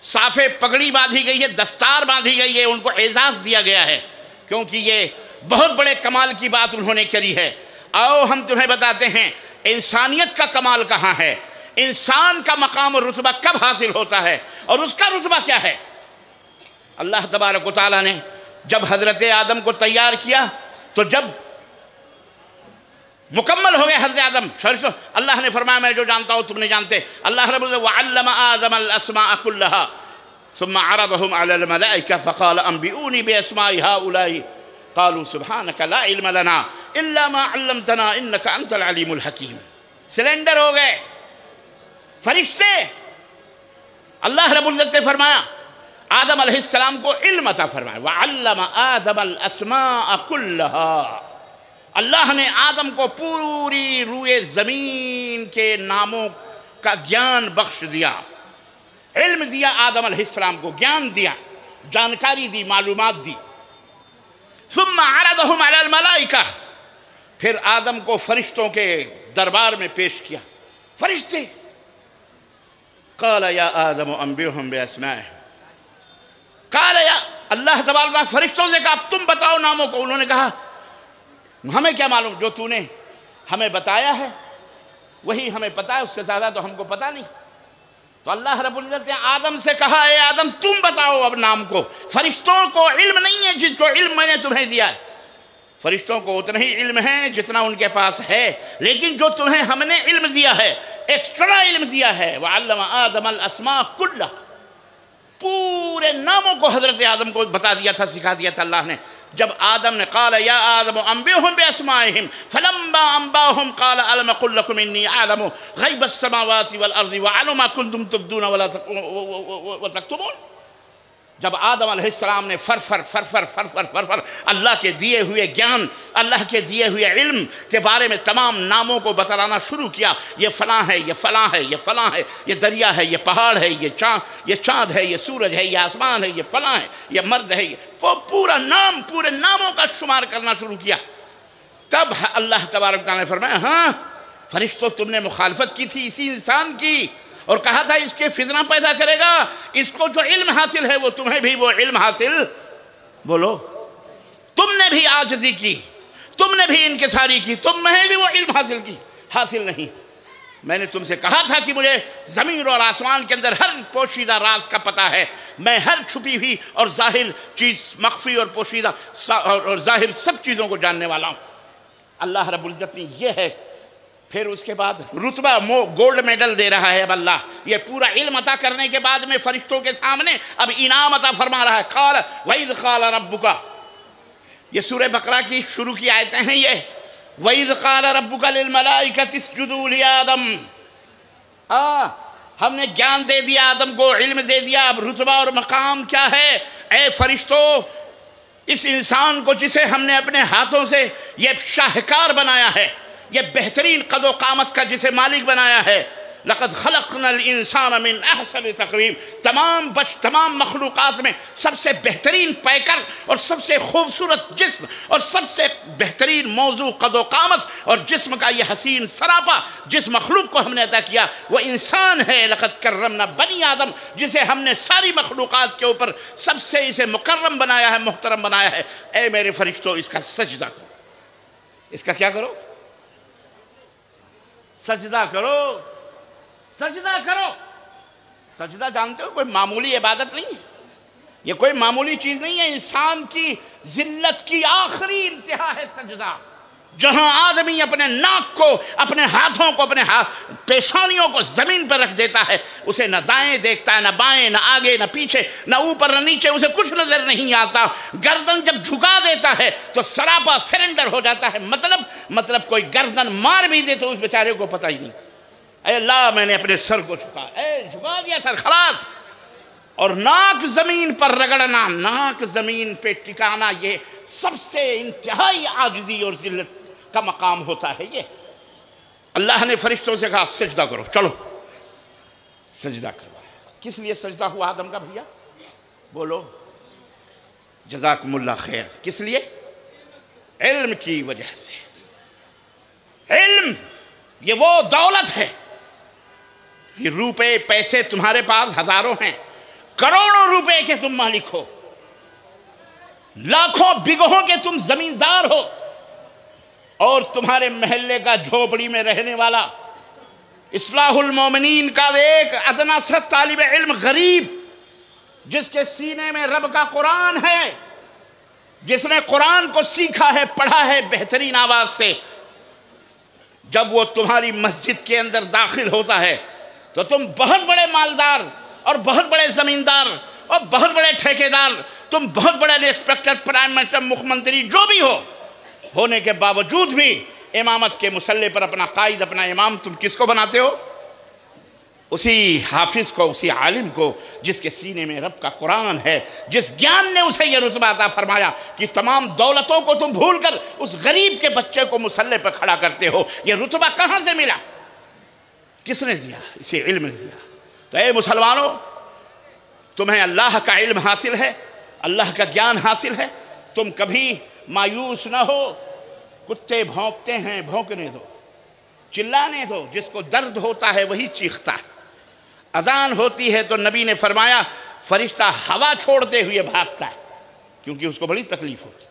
S1: صافے پگڑی باندھی گئی ہے، دستار باندھی گئی ہے، ان کو اعزاز دیا گیا ہے کیونکہ یہ بہت بڑے کمال کی بات انہوں نے کری ہے۔ آؤ ہم تمہیں بتاتے ہیں انسانیت کا کمال کہاں ہے، انسان کا مقام اور رتبہ کب حاصل ہوتا ہے اور اس کا رتبہ کیا ہے۔ اللہ تبارک و تعالیٰ نے جب حضرت آدم کو تیار کیا تو جب مکمل ہو گئے حضرت آدم، اللہ نے فرمایا میں جو جانتا ہوں تم نہیں جانتے۔ اللہ رب العزت وعلم آدم الاسماء كلها ثم عرضهم على الملائكة فقال انبئوني باسماء هؤلاء قالوا سبحانك لا علم لنا الا ما علمتنا انك انت العليم الحكيم۔ سلنڈر ہو گئے فرشتے۔ اللہ رب العزت نے فرمایا آدم علیہ السلام کو علم عطا فرمایا، وعلم آدم الاسماء كلها، اللہ نے آدم کو پوری روئے زمین کے ناموں کا گیان بخش دیا، علم دیا آدم علیہ السلام کو، گیان دیا، جانکاری دی، معلومات دی۔ ثم عرضهم على الملائکہ، پھر آدم کو فرشتوں کے دربار میں پیش کیا۔ فرشتے قال یا آدم انبئهم باسمائهم، قال یا اللہ تبارک فرشتوں سے کہا تم بتاؤ ناموں کو۔ انہوں نے کہا ہمیں کیا معلوم، جو تو نے ہمیں بتایا ہے وہی ہمیں پتا ہے، اس سے زیادہ تو ہم کو پتا نہیں۔ تو اللہ رب العزت نے آدم سے کہا اے آدم تم بتاؤ اب نام کو۔ فرشتوں کو علم نہیں ہے جس جو علم میں نے تمہیں دیا ہے، فرشتوں کو اتنا ہی علم ہے جتنا ان کے پاس ہے، لیکن جو تمہیں ہم نے علم دیا ہے ایکسٹرا علم دیا ہے، وعلم آدم الاسماء كلها، پورے ناموں کو حضرت آدم کو بتا دیا تھا، سکھا دیا تھا اللہ نے۔ جب آدم نے قال یا آدم انبئهم باسمائهم فلما انباهم قال الم اقل لكم اني اعلم غیب السماوات والارض واعلم ما كنتم تبدون ولا تكتمون۔ جب آدم علیہ السلام نے فر اللہ کے دیے ہوئے گیان، اللہ کے دیے ہوئے علم کے بارے میں تمام ناموں کو بتلانا شروع کیا، یہ فلاں ہے، یہ فلاں ہے، یہ فلاں ہے، یہ دریا ہے، یہ پہاڑ ہے، یہ چاند ہے، یہ سورج ہے، یہ آسمان ہے، یہ فلاں ہے، یہ مرد ہے، وہ پورے ناموں کا شمار کرنا شروع کیا۔ تب اللہ تبارک تعالیٰ نے فرمایا ہاں فرشتوں تم نے مخالفت کی تھی اسی انسان کی، اور کہا تھا اس کے فتنہ پیدا کرے گا، اس کو جو علم حاصل ہے وہ تمہیں بھی وہ علم حاصل، بولو تم نے بھی عاجزی کی، تم نے بھی انکساری کی، تمہیں بھی وہ علم حاصل نہیں۔ میں نے تم سے کہا تھا کہ مجھے زمین اور آسمان کے اندر ہر پوشیدہ راز کا پتہ ہے، میں ہر چھپی ہوئی اور ظاہر چیز، مخفی اور پوشیدہ اور ظاہر سب چیزوں کو جاننے والا ہوں۔ اللہ رب العزت نے یہ ہے، پھر اس کے بعد رتبہ گولڈ میڈل دے رہا ہے اب اللہ، یہ پورا علم عطا کرنے کے بعد میں فرشتوں کے سامنے اب انعام عطا فرما رہا ہے۔ قال وَإِذْ قَالَ رَبُّكَ، یہ سورہ بقرہ کی شروع کی آیتیں ہیں یہ، وَإِذْ قَالَ رَبُّكَ لِلْمَلَائِكَةِ اسْجُدُوا لِآدَمَ، ہم نے گیان دے دیا آدم کو، علم دے دیا، اب رتبہ اور مقام کیا ہے۔ اے فرشتوں اس انسان کو جسے ہم نے اپنے ہاتھوں سے یہ شاہکار بنایا ہے، یہ بہترین قد و قامت کا جسے مالک بنایا ہے، لقد خلقنا الانسان من احسن تقویم، تمام مخلوقات میں سب سے بہترین پیکر اور سب سے خوبصورت جسم اور سب سے بہترین موضوع قد و قامت اور جسم کا یہ حسین سراپا جس مخلوق کو ہم نے عطا کیا وہ انسان ہے۔ لقد کرمنا بنی آدم، جسے ہم نے ساری مخلوقات کے اوپر سب سے اسے مکرم بنایا ہے، محترم بنایا ہے۔ اے میرے فرشتوں، اس کا سجدہ کرو۔ اس کا کیا کرو؟ سجدہ کرو، سجدہ کرو۔ سجدہ جانتے ہو کوئی معمولی عبادت نہیں ہے، یہ کوئی معمولی چیز نہیں ہے۔ انسان کی ذلت کی آخری انتہا ہے سجدہ، جہاں آدمی اپنے ناک کو، اپنے ہاتھوں کو، اپنے پیشانیوں کو زمین پر رکھ دیتا ہے، اسے نہ دائیں دیکھتا ہے، نہ بائیں، نہ آگے، نہ پیچھے، نہ اوپر نہ نیچے، اسے کچھ نظر نہیں آتا۔ گردن جب جھکا دیتا ہے تو سراپا سرنڈر ہو جاتا ہے۔ مطلب کوئی گردن مار بھی دے تو اس بیچارے کو پتہ ہی نہیں۔ اے اللہ، میں نے اپنے سر کو جھکا دیا سر، خلاص۔ اور ناک زمین پر رگڑنا، ناک زمین پہ ٹکانا، یہ سب سے انتہائی عاجزی اور ذلت کا مقام ہوتا ہے۔ یہ اللہ نے فرشتوں سے کہا سجدہ کرو، چلو سجدہ کرو۔ کس لیے سجدہ ہوا آدم کا بھیا؟ بولو جزاکم اللہ خیر۔ کس لیے؟ علم کی وجہ سے۔ علم یہ وہ دولت ہے، یہ روپے پیسے تمہارے پاس ہزاروں ہیں، کروڑوں روپے کے تم مالک ہو، لاکھوں بگہوں کے تم زمیندار ہو، اور تمہارے محلے کا جھوپڑی میں رہنے والا اصلاح المومنین کا ایک ادنا سا طالب علم غریب، جس کے سینے میں رب کا قرآن ہے، جس نے قرآن کو سیکھا ہے، پڑھا ہے بہترین آواز سے، جب وہ تمہاری مسجد کے اندر داخل ہوتا ہے تو تم بہت بڑے مالدار اور بہت بڑے زمیندار اور بہت بڑے ٹھیکیدار، تم بہت بڑے انسپیکٹر، پرائم منسٹر، مکھ منتری جو بھی ہونے کے باوجود بھی امامت کے مصلی پر اپنا قائد، اپنا امام تم کس کو بناتے ہو؟ اسی حافظ کو، اسی عالم کو جس کے سینے میں رب کا قرآن ہے، جس گیان نے اسے یہ رتبہ عطا فرمایا کہ تمام دولتوں کو تم بھول کر اس غریب کے بچے کو مصلی پر کھڑا کرتے ہو۔ یہ رتبہ کہاں سے ملا؟ کس نے دیا؟ اسے علم نے دیا۔ تو اے مسلمانوں، تمہیں اللہ کا علم حاصل ہے، اللہ کا گیان حاصل ہے، تم کبھی مایوس نہ ہو۔ کتے بھونکتے ہیں، بھونکنے دو، چلانے دو، جس کو درد ہوتا ہے وہی چیختا ہے۔ اذان ہوتی ہے تو نبی نے فرمایا فرشتہ ہوا چھوڑتے ہوئے بھاگتا ہے، کیونکہ اس کو بڑی تکلیف ہوتی ہے۔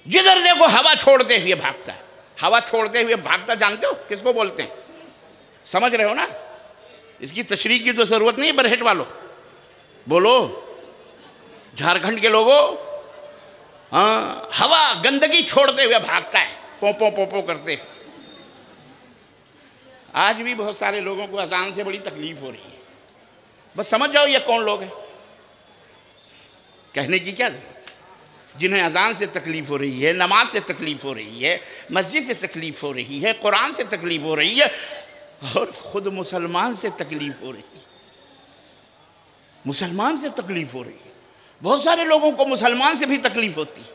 S1: جدھر دیکھو ہوا چھوڑتے ہوئے بھاگتا ہے۔ ہوا چھوڑتے ہوئے بھاگتا جانتے ہو کس کو بولتے ہیں؟ سمجھ رہے ہو نا؟ اس کی تشریح کی تو ضرورت نہیں، برہٹ والوں بولو، جھارکھنڈ کے لوگوں، ہوا گندگی چھوڑتے ہوئے بھاگتا ہے، پوپو پوپو کرتے۔ آج بھی بہت سارے لوگوں کو اذان سے بڑی تکلیف ہو رہی ہے، بس سمجھ جاؤ یہ کون لوگ ہیں، کہنے کی کیا ضرورت ہے۔ جنہیں اذان سے تکلیف ہو رہی ہے، نماز سے تکلیف ہو رہی ہے، مسجد سے تکلیف ہو رہی ہے، قرآن سے تکلیف ہو رہی ہے، اور خود مسلمان سے تکلیف ہو رہی ہے، مسلمان سے تکلیف ہو رہی ہے۔ بہت سارے لوگوں کو مسلمان سے بھی تکلیف ہوتی ہے۔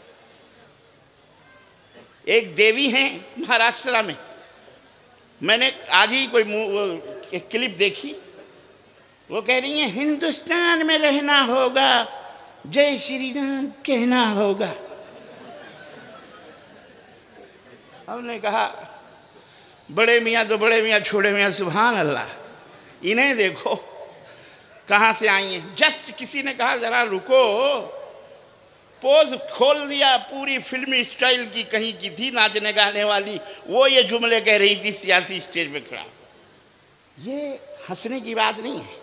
S1: ایک دیوی ہیں مہاراشٹرا میں نے آج ہی کوئی ایک کلپ دیکھی، وہ کہہ رہی ہیں ہندوستان میں رہنا ہوگا، جے شری رام کہنا ہوگا۔ ہم نے کہا بڑے میاں تو بڑے میاں، چھوڑے میاں سبحان اللہ، انہیں دیکھو کہاں سے آئی ہیں۔ جسٹ کسی نے کہا ذرا رکو، پوز کھول دیا، پوری فلمی سٹائل کی کہیں کی تھی ناچنے گانے والی، وہ یہ جملے کہہ رہی تھی سیاسی سٹیج پہ کھڑا۔ یہ ہنسنے کی بات نہیں ہے،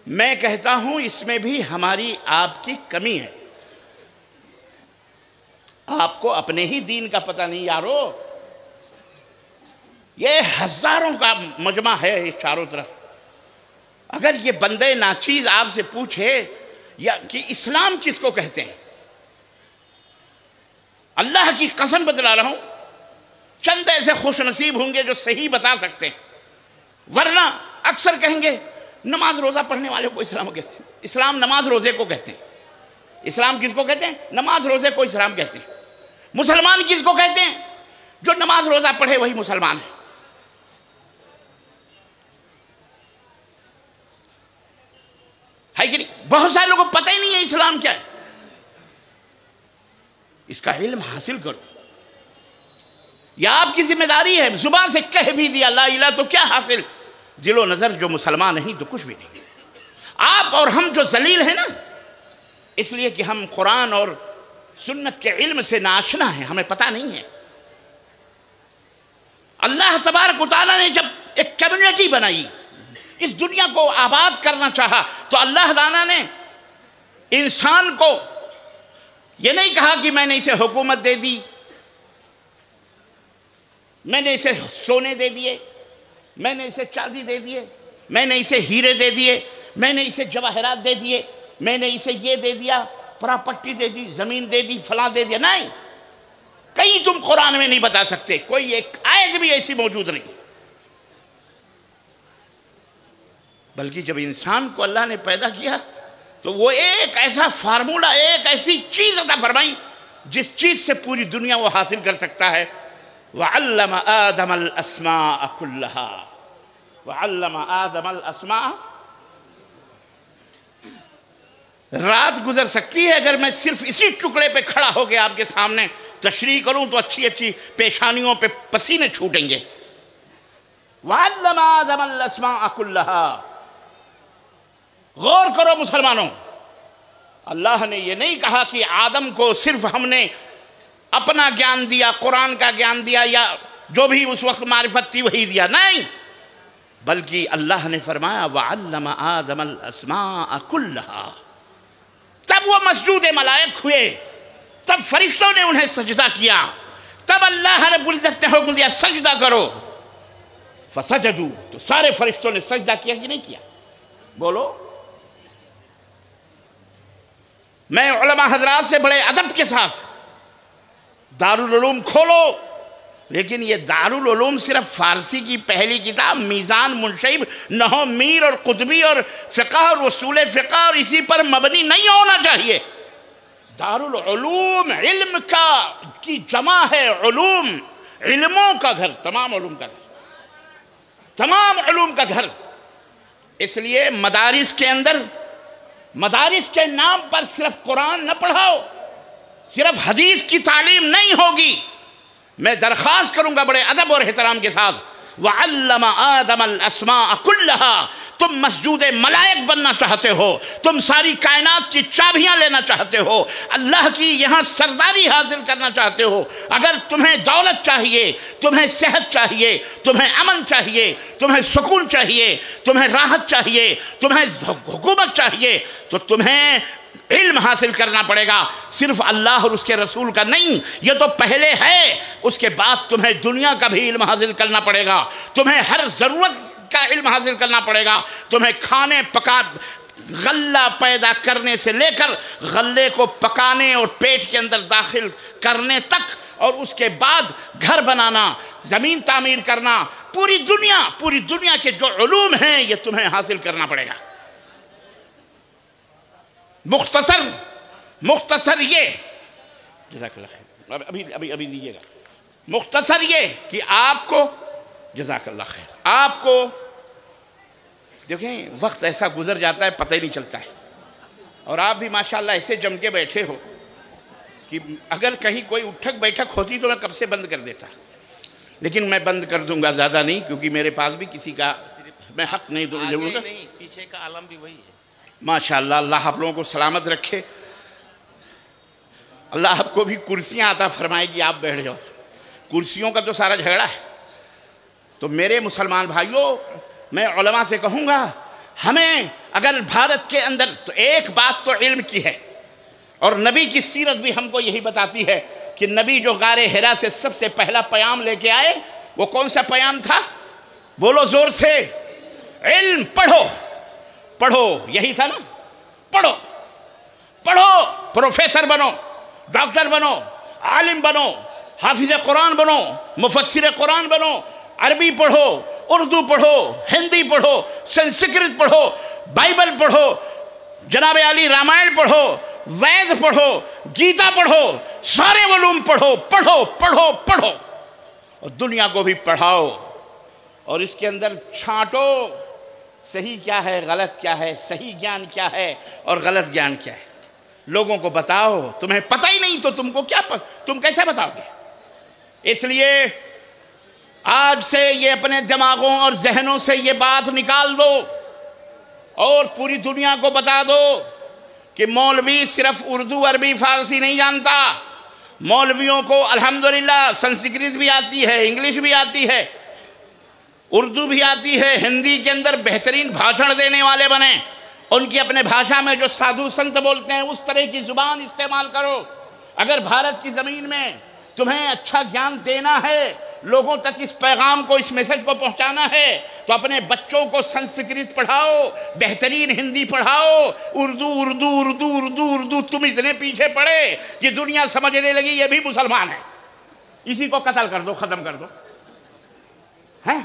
S1: میں کہتا ہوں اس میں بھی ہماری آپ کی کمی ہے۔ آپ کو اپنے ہی دین کا پتہ نہیں یارو، یہ ہزاروں کا مجمع ہے چاروں طرف۔ اگر یہ بندے ناچیز آپ سے پوچھے یا کہ اسلام کس کو کہتے ہیں، اللہ کی قسم بتلا رہا ہوں چند ایسے خوش نصیب ہوں گے جو صحیح بتا سکتے ہیں، ورنہ اکثر کہیں گے نماز روزہ پڑھنے والے کو اسلام کہتے ہیں۔ اسلام نماز روزے کو کہتے ہیں۔ اسلام کس کو کہتے ہیں؟ نماز روزے کو اسلام کہتے ہیں۔ مسلمان کس کو کہتے ہیں؟ جو نماز روزہ پڑھے وہی مسلمان ہے۔ کہ نہیں؟ بہت سارے لوگوں کو پتہ ہی نہیں ہے اسلام کیا ہے. اس کا علم حاصل کرو. یا آپ کی ذمہ داری ہے، زبان سے کہہ بھی دیا لا الہ تو کیا حاصل، دل و نظر جو مسلمان نہیں تو کچھ بھی نہیں. آپ اور ہم جو ذلیل ہیں نا، اس لیے کہ ہم قرآن اور سنت کے علم سے ناشنا ہیں، ہمیں پتہ نہیں ہے. اللہ تبارک و تعالیٰ نے جب ایک کمیونٹی بنائی، اس دنیا کو آباد کرنا چاہا، تو اللہ تعالیٰ نے انسان کو یہ نہیں کہا کہ میں نے اسے حکومت دے دی، میں نے اسے سونے دے دیے، میں نے اسے چاندی دے دیے، میں نے اسے ہیرے دے دیے، میں نے اسے جواہرات دے دیے، میں نے اسے یہ دے دیا، پراپرٹی دے دی، زمین دے دی، فلاں دے دیا. نہیں، کہیں تم قرآن میں نہیں بتا سکتے، کوئی ایک آیت بھی ایسی موجود نہیں. بلکہ جب انسان کو اللہ نے پیدا کیا تو وہ ایک ایسا فارمولہ، ایک ایسی چیز عطا فرمائی جس چیز سے پوری دنیا وہ حاصل کر سکتا ہے. وَعَلَّمَ آدَمَ الْأَسْمَاءَ كُلَّهَا وَعَلَّمَ آدَمَ الْأَسْمَاءَ. رات گزر سکتی ہے اگر میں صرف اسی ٹکڑے پہ کھڑا ہو کے آپ کے سامنے تشریح کروں تو اچھی اچھی پیشانیوں پہ پسینے چھوٹیں گے. وَعَلَّمَ آدَمَ الْأَسْمَاءَ كُلَّهَا. غور کرو مسلمانوں، اللہ نے یہ نہیں کہا کہ آدم کو صرف ہم نے اپنا گیان دیا، قرآن کا گیان دیا، یا جو بھی اس وقت معرفت تھی وہی دیا. نہیں، بلکہ اللہ نے فرمایا وَعَلَّمَ آدَمَ الْأَسْمَاءَ كُلَّهَا. تب وہ مسجود ملائک ہوئے، تب فرشتوں نے انہیں سجدہ کیا، تب اللہ رب العزت نے حکم دیا سجدہ کرو. فسجدوا، تو سارے فرشتوں نے سجدہ کیا کہ نہیں کیا؟ بولو. میں علماء حضرات سے بڑے ادب کے ساتھ دارالعلوم کھولو، لیکن یہ دارالعلوم صرف فارسی کی پہلی کتاب میزان منشیب، نحو میر اور قطبی اور فقہ اور اصول فقہ اور اسی پر مبنی نہیں ہونا چاہیے. دارالعلوم علم کی جمع ہے، علوم، علموں کا گھر، تمام علوم کا گھر، تمام علوم کا گھر. اس لیے مدارس کے اندر، مدارس کے نام پر صرف قرآن نہ پڑھاؤ، صرف حدیث کی تعلیم نہیں ہوگی. میں درخواست کروں گا بڑے ادب اور احترام کے ساتھ، وَعَلَّمَ آدَمَ الْأَسْمَاءَ كُلَّهَا. تم مسجود ملائک بننا چاہتے ہو، تم ساری کائنات کی چابیاں لینا چاہتے ہو، اللہ کی یہاں سرداری حاصل کرنا چاہتے ہو. اگر تمہیں دولت چاہیے، تمہیں صحت چاہیے، تمہیں امن چاہیے، تمہیں سکون چاہیے، تمہیں راحت چاہیے، تمہیں حکومت چاہیے، تو تمہیں علم حاصل کرنا پڑے گا. صرف اللہ اور اس کے رسول کا نہیں، یہ تو پہلے ہے، اس کے بعد تمہیں دنیا کا بھی علم حاصل کرنا پڑے گا، تمہیں ہر ضرورت کا علم حاصل کرنا پڑے گا. تمہیں کھانے پکا، غلہ پیدا کرنے سے لے کر غلے کو پکانے اور پیٹ کے اندر داخل کرنے تک، اور اس کے بعد گھر بنانا، زمین تعمیر کرنا، پوری دنیا کے جو علوم ہیں یہ تمہیں حاصل کرنا پڑے گا. مختصر یہ، جزاک اللہ خیر، ابھی دیجیے گا. مختصر یہ کہ آپ کو، جزاک اللہ خیر، آپ کو دیکھیں وقت ایسا گزر جاتا ہے پتہ ہی نہیں چلتا ہے. اور آپ بھی ماشاءاللہ ایسے جم کے بیٹھے ہو کہ اگر کہیں کوئی اٹھک بیٹھک ہوتی تو میں کب سے بند کر دیتا، لیکن میں بند کر دوں گا، زیادہ نہیں، کیونکہ میرے پاس بھی کسی کا میں حق نہیں دوں گا.
S2: پیچھے کا عالم بھی وہی ہے.
S1: ماشاءاللہ، اللہ آپ لوگوں کو سلامت رکھے. اللہ آپ کو بھی کرسیاں عطا فرمائے گی، آپ بیٹھ جاؤ. کرسیوں کا تو سارا جھگڑا ہے. تو میرے مسلمان بھائیوں، میں علماء سے کہوں گا، ہمیں اگر بھارت کے اندر، تو ایک بات تو علم کی ہے، اور نبی کی سیرت بھی ہم کو یہی بتاتی ہے کہ نبی جو غار حرا سے سب سے پہلا پیام لے کے آئے، وہ کون سا پیام تھا؟ بولو زور سے، علم پڑھو. پڑھو، یہی تھا نا، پڑھو، پروفیسر بنو، ڈاکٹر بنو، عالم بنو، حافظ قرآن بنو، مفسر قرآن بنو، عربی پڑھو، اردو پڑھو، ہندی پڑھو، سنسکرت پڑھو، بائبل پڑھو، جناب علی رامائن پڑھو، وید پڑھو، گیتا پڑھو، سارے علوم پڑھو، اور دنیا کو بھی پڑھاؤ، اور اس کے اندر چھانٹو. صحیح کیا ہے غلط کیا ہے، صحیح گیان کیا ہے اور غلط گیان کیا ہے، لوگوں کو بتاؤ۔ تمہیں پتہ ہی نہیں تو تم کیسے بتاؤ گے؟ اس لیے آج سے یہ اپنے دماغوں اور ذہنوں سے یہ بات نکال دو اور پوری دنیا کو بتا دو کہ مولوی صرف اردو عربی فارسی نہیں جانتا، مولویوں کو الحمدللہ سنسکرت بھی آتی ہے، انگلش بھی آتی ہے، اردو بھی آتی ہے، ہندی کے اندر بہترین بھاشن دینے والے بنے، ان کی اپنے بھاشا میں جو سادھو سنت بولتے ہیں اس طرح کی زبان استعمال کرو۔ اگر بھارت کی زمین میں تمہیں اچھا گیان دینا ہے، لوگوں تک اس پیغام کو، اس میسج کو پہنچانا ہے، تو اپنے بچوں کو سنسکرت پڑھاؤ، بہترین ہندی پڑھاؤ، اردو اردو اردو اردو اردو۔ تم اتنے پیچھے پڑے کہ دنیا سمجھنے لگی یہ بھی مسلمان ہے، اسی کو قتل کر دو، ختم کر دو۔ ہیں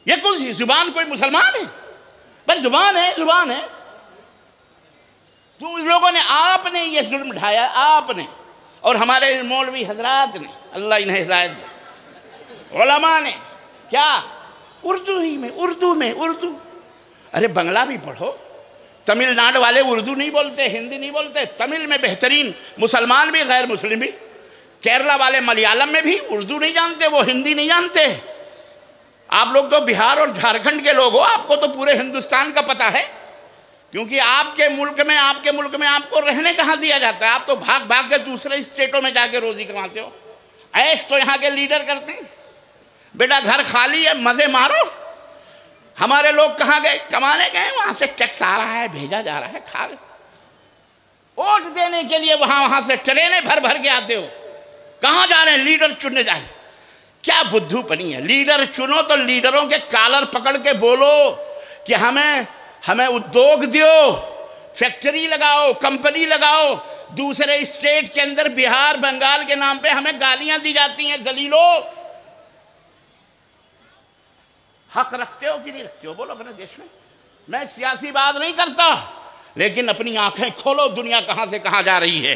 S1: یہ کچھ زبان کوئی مسلمان ہے؟ بس زبان ہے، زبان ہے۔ تم لوگوں نے، آپ نے یہ ظلم ڈھایا، آپ نے اور ہمارے مولوی حضرات نے، اللہ انہیں ہدایت دے، علماء نے کیا اردو ہی میں، اردو میں، اردو۔ ارے بنگلہ بھی پڑھو، تمل ناڈو والے اردو نہیں بولتے، ہندی نہیں بولتے، تمل میں بہترین مسلمان بھی غیر مسلم بھی، کیرلا والے ملیالم میں بھی اردو نہیں جانتے، وہ ہندی نہیں جانتے۔ آپ لوگ تو بہار اور جھارکھنڈ کے لوگ ہو، آپ کو تو پورے ہندوستان کا پتہ ہے، کیونکہ آپ کے ملک میں آپ کو رہنے کہاں دیا جاتا ہے؟ آپ تو بھاگ بھاگ کے دوسرے اسٹیٹوں میں جا کے روزی کماتے ہو۔ عیش تو یہاں کے لیڈر کرتے ہیں، بیٹا گھر خالی ہے، مزے مارو۔ ہمارے لوگ کہاں گئے؟ کمانے گئے، وہاں سے ٹیکس آ رہا ہے، بھیجا جا رہا ہے، کھا رہے۔ ووٹ دینے کے لیے وہاں سے ٹرینیں بھر بھر کے آتے ہو، کہاں جا رہے ہیں؟ لیڈر چننے جا رہے ہیں۔ کیا بدھو پنی ہے؟ لیڈر چنو تو لیڈروں کے کالر پکڑ کے بولو کہ ہمیں ادیوگ دیو، فیکٹری لگاؤ، کمپنی لگاؤ۔ دوسرے اسٹیٹ کے اندر بہار بنگال کے نام پہ ہمیں گالیاں دی جاتی ہیں، ذلیلو۔ حق رکھتے ہو کہ نہیں رکھتے ہو؟ بولو اپنے دیش میں۔ میں سیاسی بات نہیں کرتا، لیکن اپنی آنکھیں کھولو، دنیا کہاں سے کہاں جا رہی ہے۔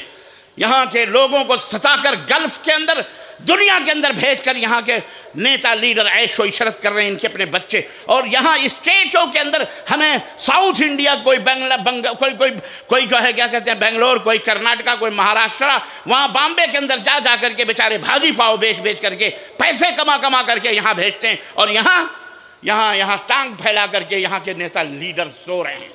S1: یہاں کے لوگوں کو ستا کر گلف کے اندر، دنیا کے اندر بھیج کر یہاں کے نیتا لیڈر عیش و عشرت کر رہے ہیں، ان کے اپنے بچے۔ اور یہاں اسٹیٹوں کے اندر ہمیں ساؤتھ انڈیا، کوئی جو ہے کیا کہتے ہیں بنگلور، کوئی کرناٹکا، کوئی مہاراشٹرا، وہاں بامبے کے اندر جا کر کے بیچارے بھاجی پاؤ بیچ کر کے پیسے کما کر کے یہاں بھیجتے ہیں، اور یہاں ٹانگ پھیلا کر کے یہاں کے نیتا لیڈر سو رہے ہیں۔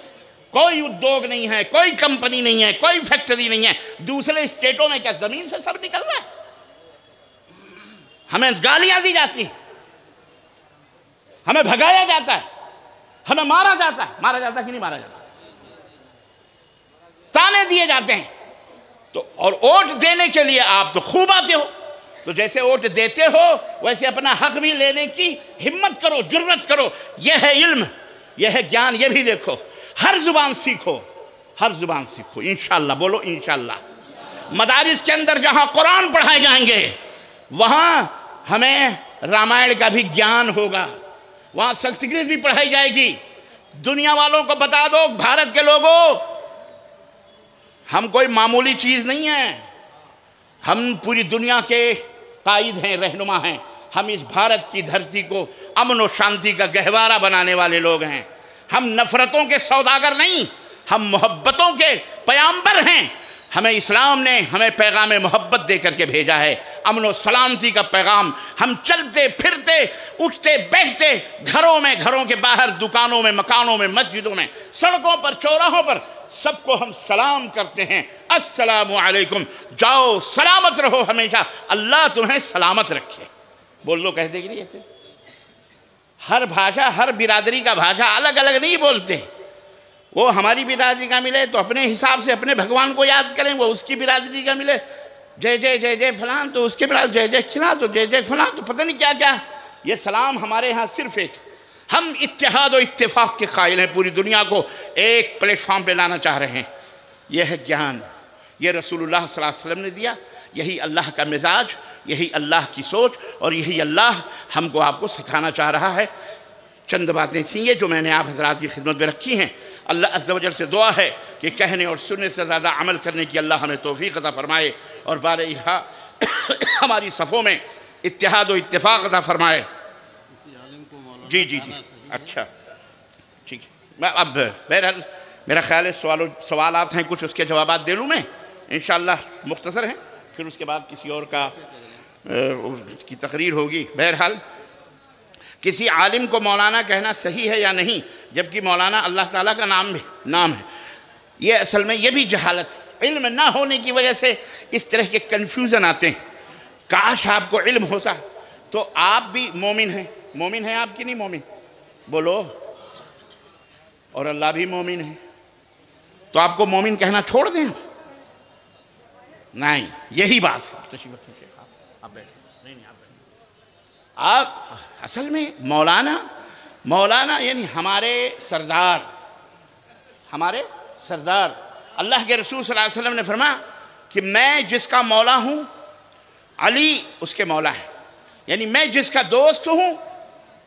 S1: کوئی ادیوگ نہیں ہے، کوئی کمپنی نہیں ہے، کوئی فیکٹری نہیں ہے۔ دوسرے اسٹیٹوں میں کیا زمین سے سب نکل رہا ہے؟ ہمیں گالیاں دی جاتی ہیں، ہمیں بھگایا جاتا ہے، ہمیں مارا جاتا ہے کہ نہیں مارا جاتا؟ تانے دیے جاتے ہیں۔ تو اور ووٹ دینے کے لیے آپ تو خوب آتے ہو، تو جیسے ووٹ دیتے ہو ویسے اپنا حق بھی لینے کی ہمت کرو، جرت کرو۔ یہ ہے علم، یہ ہے گیان، یہ بھی دیکھو۔ ہر زبان سیکھو، ہر زبان سیکھو، انشاءاللہ۔ بولو انشاءاللہ۔ مدارس کے اندر جہاں قرآن پڑھائے جائیں گے وہاں ہمیں رامائن کا بھی گیان ہوگا، وہاں سنسکرت بھی پڑھائی جائے گی۔ دنیا والوں کو بتا دو، بھارت کے لوگوں، ہم کوئی معمولی چیز نہیں ہیں، ہم پوری دنیا کے قائد ہیں، رہنما ہیں۔ ہم اس بھارت کی دھرتی کو امن و شانتی کا گہوارہ بنانے والے لوگ ہیں۔ ہم نفرتوں کے سوداگر نہیں، ہم محبتوں کے پیامبر ہیں۔ ہمیں اسلام نے ہمیں پیغام محبت دے کر کے بھیجا ہے، امن و سلامتی کا پیغام۔ ہم چلتے پھرتے، اٹھتے بیٹھتے، گھروں کے باہر، دکانوں میں، مکانوں میں، مسجدوں میں، سڑکوں پر، چوراہوں پر، سب کو ہم سلام کرتے ہیں، السلام علیکم، جاؤ سلامت رہو ہمیشہ، اللہ تمہیں سلامت رکھے۔ بول لو، کہتے کہ نہیں ایسے؟ ہر بھاشا، ہر برادری کا بھاشا الگ الگ نہیں بولتے۔ وہ ہماری برادری کا ملے تو اپنے حساب سے اپنے بھگوان کو یاد کریں، وہ اس کی برادری کا ملے جے جے جے جے فلان تو اس کے برادری، جے جے کھلا تو جے جے فلان تو پتہ نہیں کیا کیا۔ یہ سلام ہمارے ہاں صرف ایک، ہم اتحاد و اتفاق کے قائل ہیں، پوری دنیا کو ایک پلیٹ فارم پہ لانا چاہ رہے ہیں۔ یہ ہے گیان، یہ رسول اللہ صلی اللہ علیہ وسلم نے دیا، یہی اللہ کا مزاج، یہی اللہ کی سوچ، اور یہی اللہ ہم کو آپ کو سکھانا چاہ رہا ہے۔ چند باتیں تھیں یہ جو میں نے آپ حضرات کی خدمت میں رکھی ہیں۔ اللہ عز و جل سے دعا ہے کہ کہنے اور سننے سے زیادہ عمل کرنے کی اللہ ہمیں توفیق عطا فرمائے، اور بارہا ہماری صفوں میں اتحاد و اتفاق عطا فرمائے۔ جی جی جی اچھا ٹھیک ہے. اب بہرحال میرا خیال ہے سوالات ہیں کچھ، اس کے جوابات دے لوں میں انشاءاللہ، مختصر ہیں، پھر اس کے بعد کسی اور کی تقریر ہوگی. بہرحال کسی عالم کو مولانا کہنا صحیح ہے یا نہیں، جبکہ مولانا اللہ تعالیٰ کا نام ہے، یہ اصل میں یہ بھی جہالت ہے. علم نہ ہونے کی وجہ سے اس طرح کے کنفیوژن آتے ہیں. کاش آپ کو علم ہوتا تو آپ بھی مومن ہیں آپ کی نہیں مومن بولو، اور اللہ بھی مومن ہے، تو آپ کو مومن کہنا چھوڑ دیں؟ نہیں، یہی بات ہے. آپ بیٹھیں. آپ اصل میں مولانا یعنی ہمارے سردار اللہ کے رسول صلی اللہ علیہ وسلم نے فرمایا کہ میں جس کا مولا ہوں علی اس کے مولا ہے. یعنی میں جس کا دوست ہوں،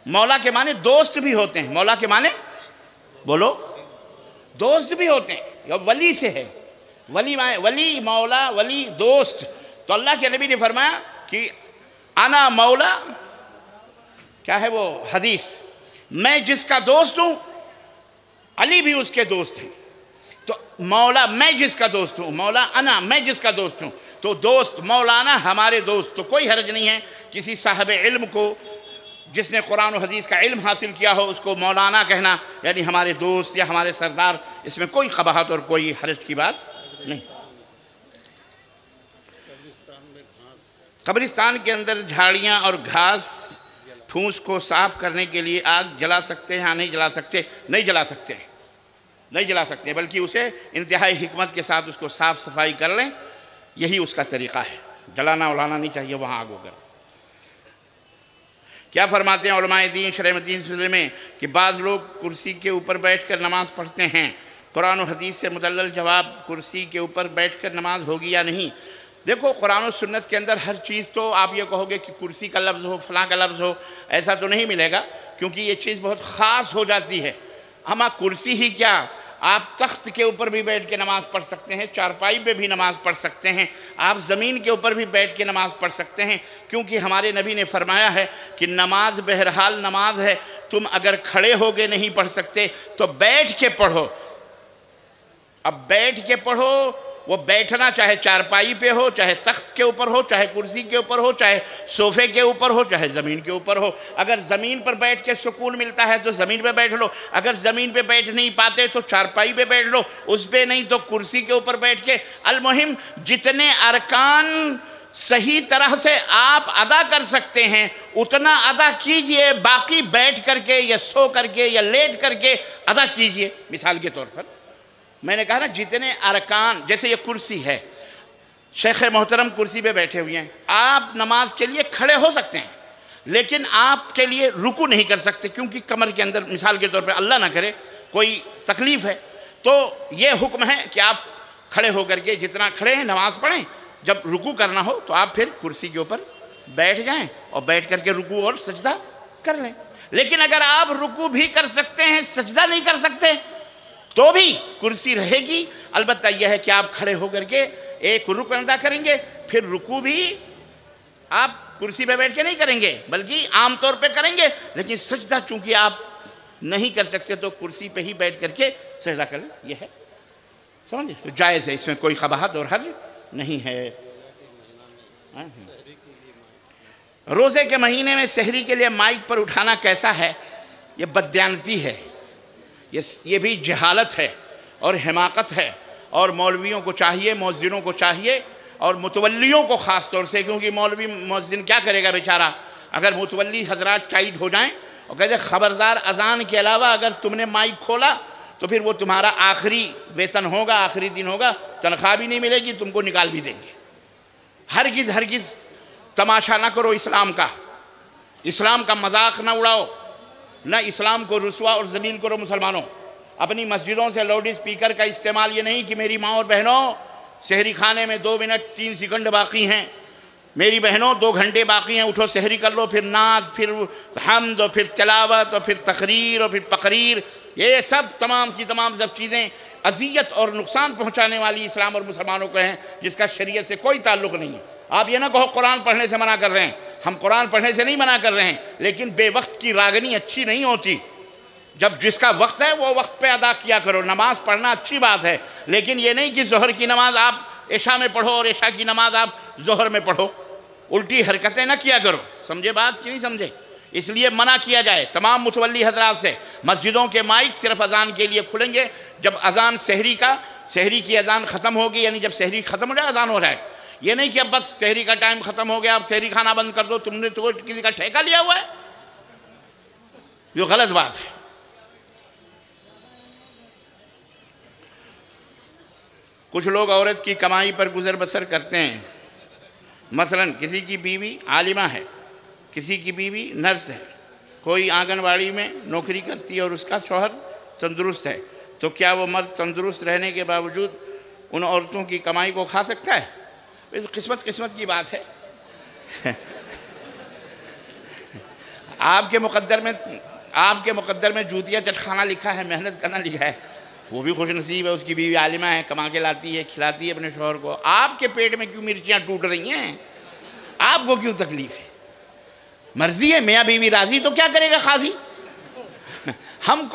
S1: مولا کے معنی دوست بھی ہوتے ہیں. مولا کے معنی بولو دوست بھی ہوتے ہیں. یہ ولی سے ہے، ولی مولا ولی دوست. تو اللہ کے نبی نے فرمایا کہ انا مولا، کیا ہے وہ حدیث، میں جس کا دوست ہوں علی بھی اس کے دوست ہیں. تو مولا میں جس کا دوست ہوں، مولا انا میں جس کا دوست ہوں، تو دوست مولانا ہمارے دوست. تو کوئی حرج نہیں ہے کسی صاحب علم کو جس نے قرآن و حدیث کا علم حاصل کیا ہو اس کو مولانا کہنا، یعنی ہمارے دوست یا ہمارے سردار. اس میں کوئی قباحت اور کوئی حرج کی بات نہیں. قبرستان کے اندر جھاڑیاں اور گھاس پھوس کو صاف کرنے کے لیے آگ جلا سکتے ہیں یا نہیں جلا سکتے؟ نہیں جلا سکتے بلکہ اسے انتہائی حکمت کے ساتھ اس کو صاف صفائی کر لیں، یہی اس کا طریقہ ہے. جلانا ولانا نہیں چاہیے وہاں آگ وغیرہ. کیا فرماتے ہیں علماء دین شرح متین سلسلے میں کہ بعض لوگ کرسی کے اوپر بیٹھ کر نماز پڑھتے ہیں؟ قرآن و حدیث سے مدلل جواب، کرسی کے اوپر بیٹھ کر نماز ہوگی یا نہیں؟ دیکھو قرآن و سنت کے اندر ہر چیز تو آپ یہ کہو گے کہ کرسی کا لفظ ہو فلاں کا لفظ ہو، ایسا تو نہیں ملے گا، کیونکہ یہ چیز بہت خاص ہو جاتی ہے. اما کرسی ہی کیا، آپ تخت کے اوپر بھی بیٹھ کے نماز پڑھ سکتے ہیں، چارپائی پہ بھی نماز پڑھ سکتے ہیں، آپ زمین کے اوپر بھی بیٹھ کے نماز پڑھ سکتے ہیں، کیونکہ ہمارے نبی نے فرمایا ہے کہ نماز بہرحال نماز ہے. تم اگر کھڑے ہو کے نہیں پڑھ سکتے تو بیٹھ کے پڑھو. اب بیٹھ کے پڑھو، وہ بیٹھنا چاہے چارپائی پہ ہو، چاہے تخت کے اوپر ہو، چاہے کرسی کے اوپر ہو، چاہے صوفے کے اوپر ہو، چاہے زمین کے اوپر ہو. اگر زمین پر بیٹھ کے سکون ملتا ہے تو زمین پہ بیٹھ لو، اگر زمین پہ بیٹھ نہیں پاتے تو چارپائی پہ بیٹھ لو، اس پہ نہیں تو کرسی کے اوپر بیٹھ کے. المہم جتنے ارکان صحیح طرح سے آپ ادا کر سکتے ہیں اتنا ادا کیجئے، باقی بیٹھ کر کے یا سو کر کے یا لیٹ کر کے ادا کیجئے. مثال کے طور پر میں نے کہا نا جتنے ارکان، جیسے یہ کرسی ہے، شیخ محترم کرسی پہ بیٹھے ہوئے ہیں، آپ نماز کے لیے کھڑے ہو سکتے ہیں لیکن آپ کے لیے رکوع نہیں کر سکتے، کیونکہ کمر کے اندر مثال کے طور پہ اللہ نہ کرے کوئی تکلیف ہے. تو یہ حکم ہے کہ آپ کھڑے ہو کر کے جتنا کھڑے ہیں نماز پڑھیں. جب رکوع کرنا ہو تو آپ پھر کرسی کے اوپر بیٹھ جائیں اور بیٹھ کر کے رکوع اور سجدہ کر لیں. لیکن اگر آپ رکوع بھی کر سکتے ہیں سجدہ نہیں کر سکتے تو بھی کرسی رہے گی. البتہ یہ ہے کہ آپ کھڑے ہو کر کے ایک رکن ادا کریں گے، پھر رکوع بھی آپ کرسی پہ بیٹھ کے نہیں کریں گے بلکہ عام طور پہ کریں گے. لیکن سجدہ چونکہ آپ نہیں کر سکتے تو کرسی پہ ہی بیٹھ کر کے سجدہ کریں. یہ ہے سمجھے، تو جائز ہے، اس میں کوئی قباحت اور حرج نہیں ہے. روزے کے مہینے میں سحری کے لیے مائک پر اٹھانا کیسا ہے؟ یہ بددیانتی ہے، یہ بھی جہالت ہے اور حماقت ہے. اور مولویوں کو چاہیے، مؤذنوں کو چاہیے، اور متولیوں کو خاص طور سے، کیونکہ مولوی مؤذن کیا کرے گا بیچارہ، اگر متولی حضرات ٹائٹ ہو جائیں اور کہتے خبردار اذان کے علاوہ اگر تم نے مائک کھولا تو پھر وہ تمہارا آخری ویتن ہوگا، آخری دن ہوگا، تنخواہ بھی نہیں ملے گی، تم کو نکال بھی دیں گے. ہرگز تماشا نہ کرو اسلام کا مذاق نہ اڑاؤ، نہ اسلام کو رسوا اور ذلیل کرو. مسلمانوں اپنی مسجدوں سے لاؤڈ اسپیکر کا استعمال یہ نہیں کہ میری ماں اور بہنوں سحری کھانے میں 2 منٹ 3 سیکنڈ باقی ہیں، میری بہنوں 2 گھنٹے باقی ہیں، اٹھو سحری کر لو، پھر نعت، پھر حمد، اور پھر تلاوت، اور پھر تقریر، اور پھر تقریر. یہ سب تمام کی تمام سب چیزیں اذیت اور نقصان پہنچانے والی اسلام اور مسلمانوں کو ہیں، جس کا شریعت سے کوئی تعلق نہیں ہے. آپ یہ نہ کہو قرآن پڑھنے سے منع کر رہے ہیں، ہم قرآن پڑھنے سے نہیں منع کر رہے ہیں، لیکن بے وقت کی راگنی اچھی نہیں ہوتی. جب جس کا وقت ہے وہ وقت پہ ادا کیا کرو. نماز پڑھنا اچھی بات ہے، لیکن یہ نہیں کہ ظہر کی نماز آپ عشاء میں پڑھو اور عشاء کی نماز آپ ظہر میں پڑھو. الٹی حرکتیں نہ کیا کرو. سمجھے بات کہ نہیں سمجھے؟ اس لیے منع کیا جائے تمام متولی حضرات سے. مسجدوں کے مائک صرف اذان کے لیے کھلیں گے جب اذان سحری کی اذان ختم ہوگی، یعنی جب سحری ختم ہو جائے اذان ہو جائے. یہ نہیں کہ اب بس سحری کا ٹائم ختم ہو گیا اب سحری کھانا بند کر دو. تم نے تو کسی کا ٹھیکہ لیا ہوا ہے؟ یہ غلط بات ہے. کچھ لوگ عورت کی کمائی پر گزر بسر کرتے ہیں. مثلا کسی کی بیوی عالمہ ہے، کسی کی بیوی نرس ہے، کوئی آنگن واڑی میں نوکری کرتی ہے اور اس کا شوہر تندرست ہے، تو کیا وہ مرد تندرست رہنے کے باوجود ان عورتوں کی کمائی کو کھا سکتا ہے؟ قسمت کی بات ہے. آپ کے مقدر میں جوتیاں چٹخانا لکھا ہے، محنت کرنا لکھا ہے. وہ بھی خوش نصیب ہے، اس کی بیوی عالمہ ہے، کما کے لاتی ہے، کھلاتی ہے اپنے شوہر کو. آپ کے پیٹ میں کیوں مرچیاں ٹوٹ رہی ہیں؟ آپ کو کیوں تکلیف ہے؟ مرضی ہے، میاں بیوی راضی تو کیا کرے گا قاضی؟ ہم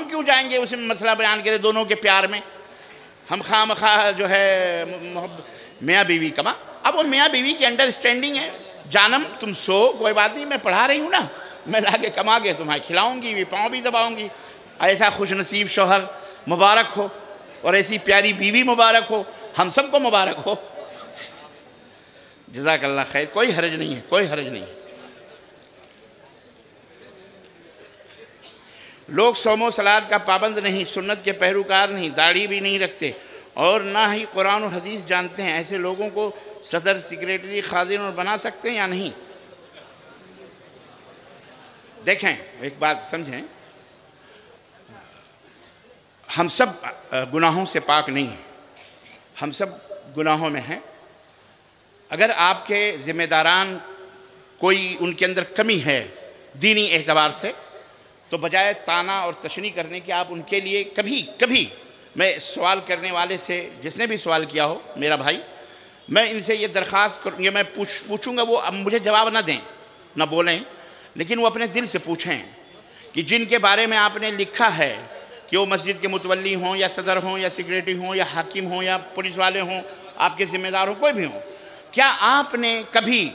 S1: کیوں جائیں گے اس میں مسئلہ بیان کرے دونوں کے پیار میں؟ ہم خواہ مخواہ جو ہے محبت میاں بیوی کما. اب وہ میاں بیوی کی انڈرسٹینڈنگ ہے. جانم تم سو کوئی بات نہیں، میں پڑھا رہی ہوں نا، میں لا کے کما کے تمہیں کھلاؤں گی بھی، پاؤں بھی دباؤں گی. ایسا خوش نصیب شوہر مبارک ہو اور ایسی پیاری بیوی مبارک ہو. ہم سب کو مبارک ہو. جزاک اللہ خیر. کوئی حرج نہیں ہے، کوئی حرج نہیں ہے. لوگ صوم و صلات کا پابند نہیں، سنت کے پیروکار نہیں، داڑھی بھی نہیں رکھتے اور نہ ہی قرآن و حدیث جانتے ہیں. ایسے لوگوں کو صدر، سیکریٹری، خازن اور بنا سکتے ہیں یا نہیں؟ دیکھیں ایک بات سمجھیں، ہم سب گناہوں سے پاک نہیں ہیں، ہم سب گناہوں میں ہیں. اگر آپ کے ذمہ داران کوئی ان کے اندر کمی ہے دینی اعتبار سے، تو بجائے تانا اور تشنیع کرنے کے آپ ان کے لیے کبھی میں سوال کرنے والے سے، جس نے بھی سوال کیا ہو میرا بھائی، میں ان سے یہ درخواست کروں گا، میں پوچھوں گا، وہ اب مجھے جواب نہ دیں نہ بولیں، لیکن وہ اپنے دل سے پوچھیں کہ جن کے بارے میں آپ نے لکھا ہے کہ وہ مسجد کے متولی ہوں یا صدر ہوں یا سیکریٹری ہوں یا حاکم ہوں یا پولیس والے ہوں، آپ کے ذمہ دار ہوں، کوئی بھی ہوں، کیا آپ نے کبھی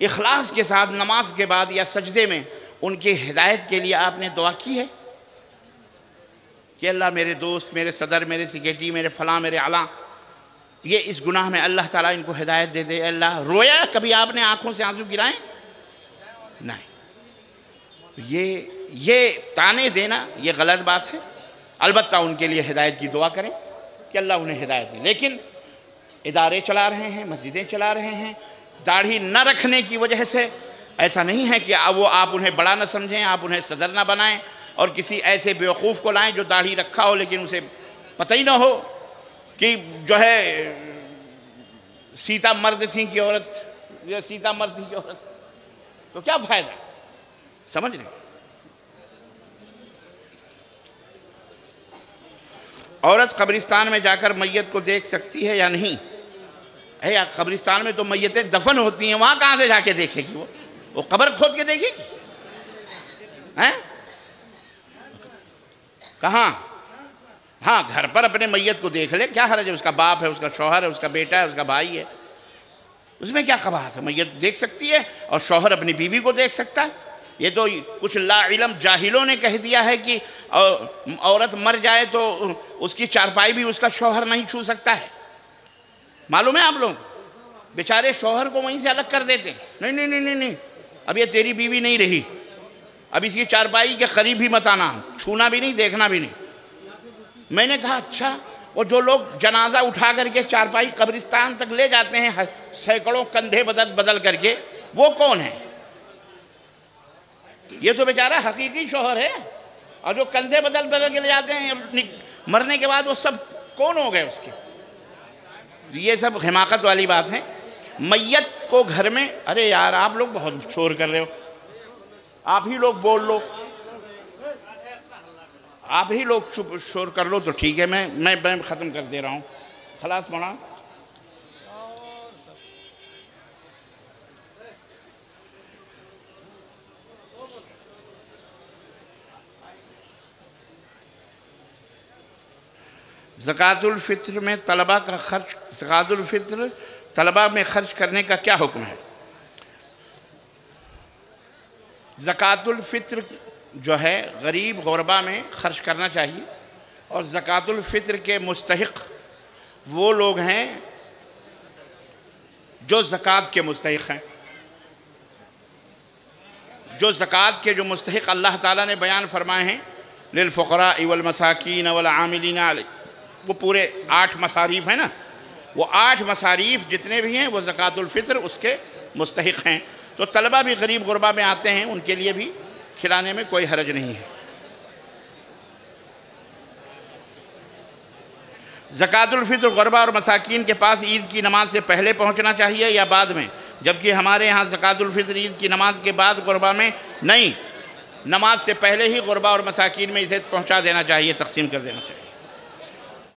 S1: اخلاص کے ساتھ نماز کے بعد یا سجدے میں ان کی ہدایت کے لیے آپ نے دعا کی ہے کہ اللہ میرے دوست، میرے صدر، میرے سیکریٹری، میرے فلاں، میرے علاں، یہ اس گناہ میں اللہ تعالیٰ ان کو ہدایت دے دے؟ اللہ رویا کبھی آپ نے؟ آنکھوں سے آنسو گرائیں؟ نہیں. یہ تانے دینا یہ غلط بات ہے. البتہ ان کے لیے ہدایت کی دعا کریں کہ اللہ انہیں ہدایت دے. لیکن ادارے چلا رہے ہیں، مسجدیں چلا رہے ہیں، داڑھی نہ رکھنے کی وجہ سے ایسا نہیں ہے کہ آپ انہیں بڑا نہ سمجھیں، آپ انہیں صدر نہ بنائیں اور کسی ایسے بیوقوف کو لائیں جو داڑھی رکھا ہو لیکن اسے پتہ ہی نہ ہو کہ جو ہے سیتا مرد تھی کہ عورت، یا سیتا مرد تھی کہ عورت، تو کیا فائدہ؟ سمجھ رہے؟ عورت قبرستان میں جا کر میت کو دیکھ سکتی ہے یا نہیں؟ قبرستان میں تو میتیں دفن ہوتی ہیں، وہاں کہاں سے جا کے دیکھے گی؟ وہ قبر کھود کے دیکھے گی؟ کہاں؟ ہاں گھر پر اپنے میت کو دیکھ لے، کیا حرج ہے؟ اس کا باپ ہے، اس کا شوہر ہے، اس کا بیٹا ہے، اس کا بھائی ہے، اس میں کیا قباحت ہے؟ میت دیکھ سکتی ہے اور شوہر اپنی بیوی کو دیکھ سکتا ہے. یہ تو کچھ لا علم جاہلوں نے کہہ دیا ہے کہ عورت مر جائے تو اس کی چارپائی بھی اس کا شوہر نہیں چھو سکتا ہے. معلوم ہے آپ لوگ؟ بیچارے شوہر کو وہیں سے الگ کر دیتے ہیں. نہیں، اب یہ تیری بیوی نہیں رہی، اب اس کی چارپائی کے قریب بھی مت آنا، چھونا بھی نہیں، دیکھنا بھی نہیں. میں نے کہا اچھا، وہ جو لوگ جنازہ اٹھا کر کے چارپائی قبرستان تک لے جاتے ہیں سینکڑوں کندھے بدل کر کے، وہ کون ہیں؟ یہ تو بیچارہ حقیقی شوہر ہے. اور جو کندھے بدل کے لے جاتے ہیں مرنے کے بعد، وہ سب کون ہو گئے اس کے؟ یہ سب حماقت والی بات ہے. میت کو گھر میں، ارے یار آپ لوگ بہت شور کر رہے ہو، آپ ہی لوگ بول لو، آپ ہی لوگ شور کر لو تو ٹھیک ہے. میں ختم کر دے رہا ہوں. خلاص پڑھا. زکوٰۃ الفطر میں طلبہ کا خرچ، زکوٰۃ الفطر طلبہ میں خرچ کرنے کا کیا حکم ہے؟ زکوٰۃ الفطر جو ہے غریب غربا میں خرچ کرنا چاہیے، اور زکوٰۃ الفطر کے مستحق وہ لوگ ہیں جو زکوٰۃ کے مستحق ہیں، جو زکوٰۃ کے جو مستحق اللہ تعالیٰ نے بیان فرمائے ہیں، للفقراء والمساکین والعاملین علیہ، وہ پورے 8 مصاریف ہیں نا، وہ 8 مصاریف جتنے بھی ہیں وہ زکوٰۃ الفطر اس کے مستحق ہیں۔ تو طلبہ بھی غریب غربا میں آتے ہیں، ان کے لیے بھی کھلانے میں کوئی حرج نہیں ہے۔ زکوٰۃ الفطر غربا اور مساکین کے پاس عید کی نماز سے پہلے پہنچنا چاہیے یا بعد میں؟ جبکہ ہمارے ہاں زکوٰۃ الفطر عید کی نماز کے بعد غربا میں نہیں، نماز سے پہلے ہی غربا اور مساکین میں اسے پہنچا دینا چاہیے، تقسیم کر دینا چاہیے۔